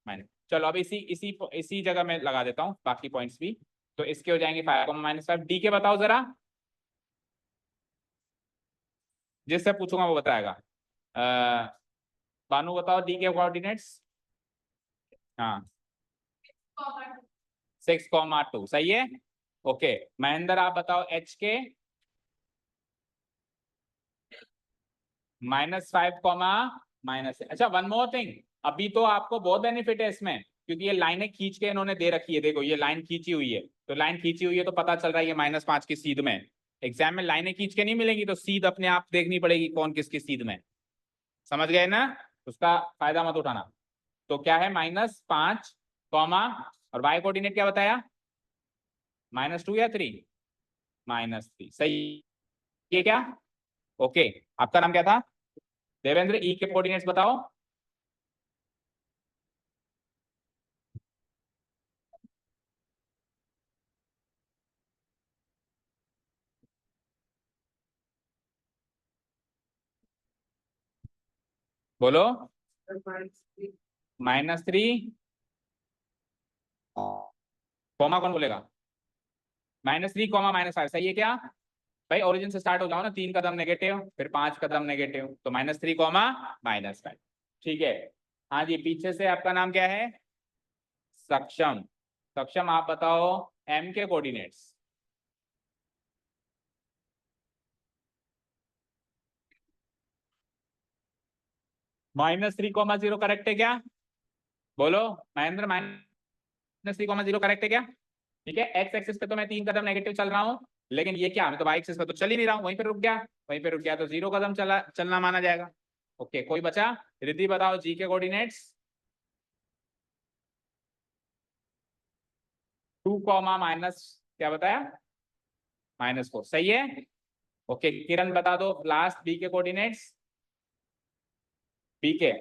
माइनस, चलो अब इसी इसी इसी जगह में लगा देता हूँ बाकी पॉइंट्स भी, तो इसके हो जाएंगे 5 कॉमा -5। डी के बताओ जरा, जिससे पूछूंगा वो बताएगा, बानू बताओ डी के कोऑर्डिनेट्स, हाँ 6,2 सही है, ओके। महेंद्र आप बताओ एच के, -5, अच्छा वन मोर थिंग, अभी तो आपको बहुत बेनिफिट है इसमें, क्योंकि ये लाइनें खींच के इन्होंने दे रखी है, देखो ये लाइन खींची हुई है, तो लाइन खींची हुई है तो पता चल रहा है ये -5 की सीध में। एग्जाम में लाइनें खींच के नहीं मिलेंगी, तो सीध अपने आप देखनी पड़ेगी कौन किसकी सीध में, समझ गए ना, उसका फायदा मत उठाना। तो क्या है, -5 कॉमा, और वाई कोऑर्डिनेट क्या बताया, -2 या 3, -3 सही है क्या, ओके। आपका नाम क्या था, देवेंद्र, ई के कोऑर्डिनेट्स बताओ, बोलो, -3, कॉमा कौन बोलेगा, -3, -5 सही है क्या, भाई ओरिजिन से स्टार्ट हो जाओ ना, 3 कदम नेगेटिव, फिर 5 कदम नेगेटिव, तो -3, -5, ठीक है। हाँ जी, पीछे से आपका नाम क्या है, सक्षम, सक्षम आप बताओ एम के कोऑर्डिनेट्स, -3, 0 करेक्ट है क्या, बोलो महेंद्र, -3, 0 करेक्ट है क्या, ठीक है। एक्स एक्सिस पे तो मैं 3 कदम नेगेटिव चल रहा हूँ, लेकिन ये क्या, मैं तो वाई एक्सिस पे तो चल ही नहीं रहा हूँ, वहीं पे रुक गया, वहीं पे रुक गया तो 0 कदम चलना माना जाएगा, ओके। कोई बचा, रिद्धि बताओ जी के कोऑर्डिनेट्स, 2 कॉमा माइनस, क्या बताया, -4 सही है, ओके। किरण बता दो लास्ट बी के कोऑर्डिनेट्स, बी के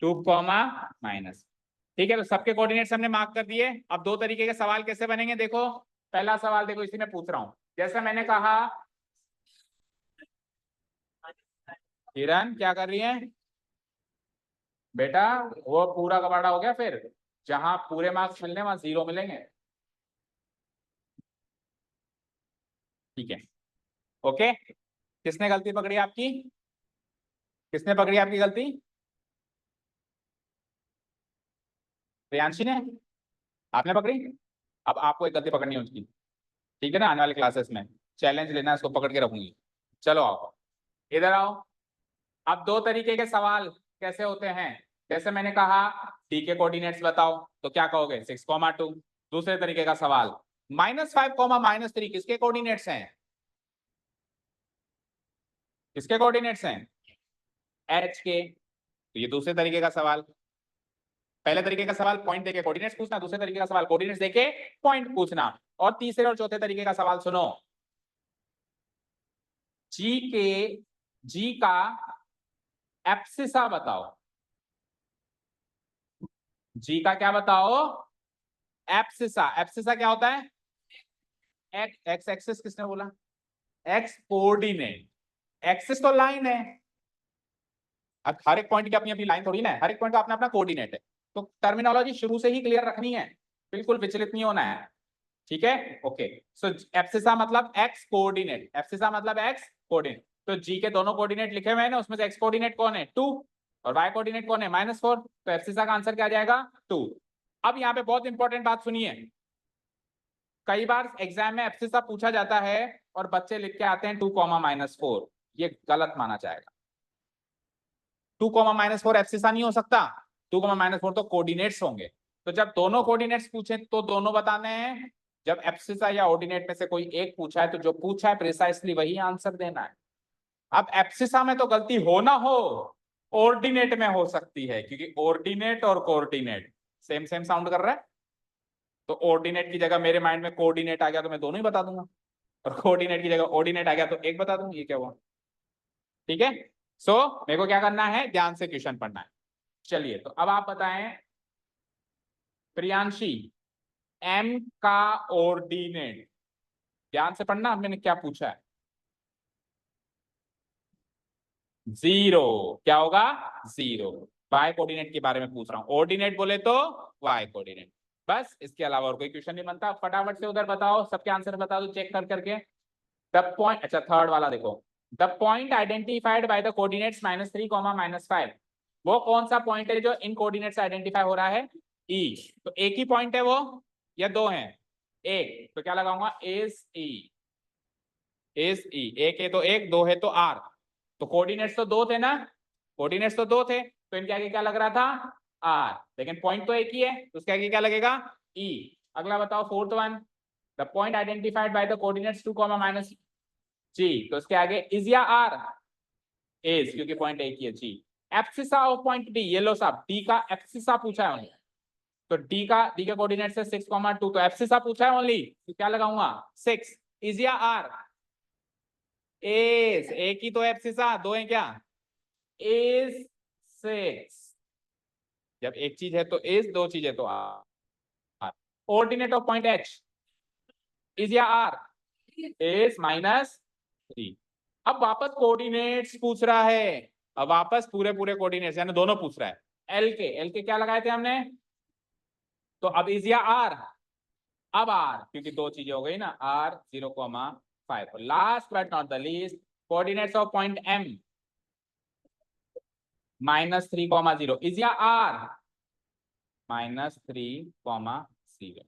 2 कॉमा माइनस, ठीक है, तो सबके कोऑर्डिनेट्स हमने मार्क कर दिए। अब दो तरीके के सवाल कैसे बनेंगे देखो। पहला सवाल देखो, इसी में पूछ रहा हूं, जैसे मैंने कहा, हिरन क्या कर रही है बेटा, वो पूरा कबाड़ा हो गया, फिर जहां पूरे मार्क्स मिलने वहां 0 मिलेंगे। ठीक है, ओके। किसने गलती पकड़ी आपकी? किसने पकड़ी आपकी गलती? प्रियांशी ने? आपने पकड़ी? अब आपको एक गलती पकड़नी है उसकी, ठीक है ना, आने वाले क्लासेस में चैलेंज लेना है, उसको पकड़ के रखूंगी। चलो आओ, इधर आओ। अब दो तरीके के सवाल कैसे होते हैं, जैसे मैंने कहा डी के कोऑर्डिनेट्स बताओ, तो क्या कहोगे 6,2। दूसरे तरीके का सवाल -5, -3 किसके कोऑर्डिनेट्स हैं? किसके कोऑर्डिनेट्स हैं? एच के। तो ये दूसरे तरीके का सवाल। पहले तरीके का सवाल पॉइंट देके कोऑर्डिनेट्स पूछना, दूसरे तरीके का सवाल कोऑर्डिनेट्स देके पॉइंट पूछना। और तीसरे और चौथे तरीके का सवाल सुनो, जी का एब्सिसा बताओ। जी का क्या बताओ? एब्सिसा। एब्सिसा क्या होता है? एक्स एक्सिस किसने बोला? X coordinate. एक्सिस तो लाइन है, अब हर एक पॉइंट की अपनी अपनी लाइन थोड़ी ना है, हर एक पॉइंट का अपना अपना कोऑर्डिनेट है। तो टर्मिनोलॉजी शुरू से ही क्लियर रखनी है, बिल्कुल विचलित नहीं होना है। ठीक है, ओके। सो एब्सिसा मतलब एक्स कोऑर्डिनेट, एब्सिसा मतलब एक्स कोऑर्डिनेट। तो जी के दोनों कोऑर्डिनेट लिखे हुए हैं ना, उसमें से एक्स कोऑर्डिनेट कौन है? 2, और वाई कोऑर्डिनेट कौन है? -4। तो एब्सिसा का आंसर क्या आ जाएगा? 2। अब यहाँ पे बहुत इंपॉर्टेंट बात सुनिए, कई बार एग्जाम में एब्सिसा पूछा जाता है और बच्चे लिख के आते हैं 2, -4। ये गलत माना जाएगा। 2, -4 एब्सिसा नहीं हो सकता। 2, -4 तो कोऑर्डिनेट्स होंगे। तो जब दोनों कोऑर्डिनेट्स पूछे तो दोनों बताने हैं। जब एब्सिसा या ऑर्डिनेट में से कोई एक पूछा है तो जो पूछा है प्रिसाइसली वही आंसर देना है। अब एब्सिसा में तो गलती हो ना हो, ऑर्डिनेट में हो सकती है, क्योंकि ऑर्डिनेट और कोऑर्डिनेट सेम सेम साउंड कर रहा है। तो ऑर्डिनेट की जगह मेरे माइंड में कोऑर्डिनेट आ गया तो मैं दोनों ही बता दूंगा, और कोऑर्डिनेट की जगह ऑर्डिनेट आ गया तो एक बता दूंगा। ये क्या हुआ? ठीक है। सो मेरे को क्या करना है, ध्यान से क्वेश्चन पढ़ना है। चलिए, तो अब आप बताएं प्रियांशी, एम का ऑर्डिनेट, ध्यान से पढ़ना, मैंने क्या पूछा है। 0। क्या होगा? 0। वाई कोऑर्डिनेट के बारे में पूछ रहा हूं, ऑर्डिनेट बोले तो वाई कोऑर्डिनेट, बस इसके अलावा और कोई क्वेश्चन नहीं बनता। फटाफट से उधर बताओ, सबके आंसर बता दो चेक कर करके। द पॉइंट, अच्छा थर्ड वाला देखो, the point identified by the coordinates -3, -5, वो कौन सा पॉइंट है जो इन कोऑर्डिनेट्स से आइडेंटिफाई हो रहा है? ई। तो एक ही पॉइंट है वो या दो हैं? एक। तो क्या लगाऊंगा? Is E. इज ई, एक है तो एक, दो है तो आर। तो कोऑर्डिनेट्स तो दो थे ना, कोऑर्डिनेट्स तो दो थे, तो इनके आगे क्या लग रहा था? आर। लेकिन पॉइंट तो एक ही है, तो उसके आगे क्या लगेगा? ई। अगला बताओ fourth one, the point identified by the coordinates 2, -जी, तो इसके आगे इज या आर? इज, क्योंकि पॉइंट एक ही है। जी। एब्सिसा ऑफ पॉइंट डी, ये लो साहब, डी का एब्सिसा पूछा है उन्होंने, तो डी का कोऑर्डिनेट है 6,2, तो एब्सिसा पूछा है ओनली, तो क्या लगाऊंगा? 6। इज या आर? इज। एक ही तो एब्सिसा, दो है क्या? इज 6। जब एक चीज है तो इज, दो चीज है तो R. Coordinate of point H is या आर? इज -3। अब वापस कोऑर्डिनेट्स पूछ रहा है, अब वापस पूरे पूरे कोऑर्डिनेट्स यानी दोनों पूछ रहा है। एल के क्या लगाए थे हमने? तो अब इज या आर? अब आर, क्योंकि दो चीजें हो गई ना, R 0,5। Last but not the least, coordinates of point M -3,0 is या are? -3,0।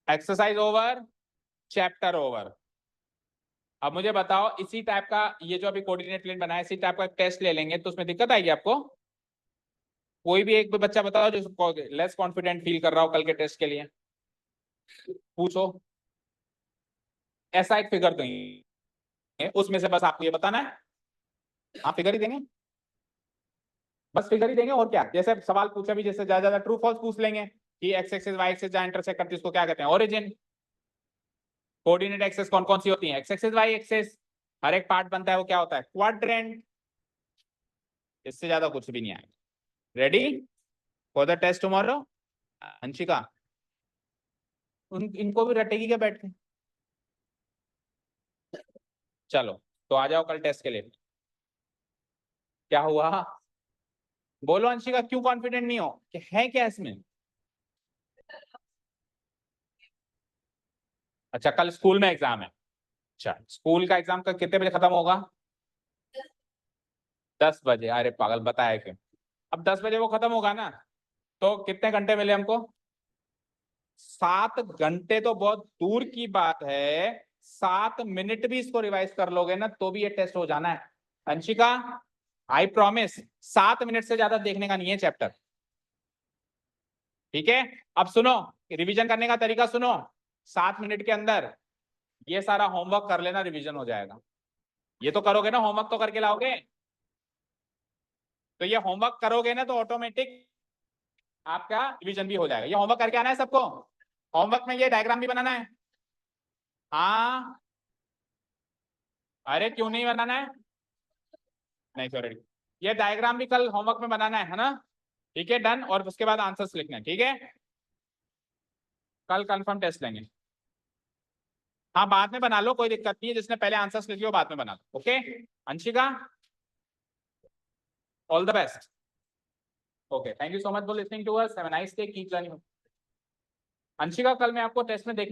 Exercise over, chapter over. अब मुझे बताओ, इसी टाइप का ये जो अभी कोऑर्डिनेट प्लेन बनाया, इसी टाइप का एक टेस्ट ले लेंगे, तो उसमें दिक्कत आएगी आपको? कोई भी एक बच्चा बताओ जो लेस कॉन्फिडेंट फील कर रहा हो कल के टेस्ट के लिए, पूछो। ऐसा एक फिगर देंगे, उसमें से बस आपको ये बताना है, आप फिगर ही देंगे, बस फिगर ही देंगे और क्या। जैसे सवाल पूछा भी, जैसे ज्यादा ट्रू फॉल्स पूछ लेंगे कि एक्स एक्सिस वाई एक्सिस जहां इंटरसेक्ट करती है उसको क्या कहते हैं? ओरिजिन। कोऑर्डिनेट एक्सिस कौन कौन सी होती है? X axis Y axis. हर एक पार्ट बनता है वो क्या होता है? क्वाड्रेंट। इससे ज्यादा कुछ भी नहीं आएगा। Ready for the test tomorrow? Anshika इनको भी रटेगी क्या बैठ के? चलो तो आ जाओ कल टेस्ट के लिए। क्या हुआ? बोलो अंशिका, क्यों कॉन्फिडेंट नहीं हो कि है क्या इसमें? अच्छा कल स्कूल में एग्जाम है। अच्छा स्कूल का एग्जाम का कितने बजे खत्म होगा? 10 बजे? अरे पागल, बताया क्यों? अब 10 बजे वो खत्म होगा ना, तो कितने घंटे मिले हमको? 7 घंटे तो बहुत दूर की बात है, 7 मिनट भी इसको रिवाइज कर लोगे ना तो भी ये टेस्ट हो जाना है। अंशिका आई प्रॉमिस, 7 मिनट से ज्यादा देखने का नहीं है चैप्टर। ठीक है, अब सुनो, रिवीजन करने का तरीका सुनो। 7 मिनट के अंदर ये सारा होमवर्क कर लेना, रिवीजन हो जाएगा। ये तो करोगे ना, होमवर्क तो करके लाओगे। तो ये होमवर्क करोगे ना तो ऑटोमेटिक आपका रिवीजन भी हो जाएगा। ये होमवर्क करके आना है सबको। होमवर्क में ये डायग्राम भी बनाना है। हाँ, अरे क्यों नहीं बनाना है? नहीं सॉरी, ये डायग्राम भी कल होमवर्क में बनाना है ना? ठीक है डन, और उसके बाद आंसर्स लिखना है। ठीक है, कल कंफर्म टेस्ट लेंगे। हाँ बाद में बना लो, कोई दिक्कत नहीं है, जिसने पहले आंसर्स लिखे हो बाद में बना लो। Okay Anshika, all the best. Okay thank you so much for listening to us, have a nice day, keep learning. Anshika कल मैं आपको टेस्ट में देख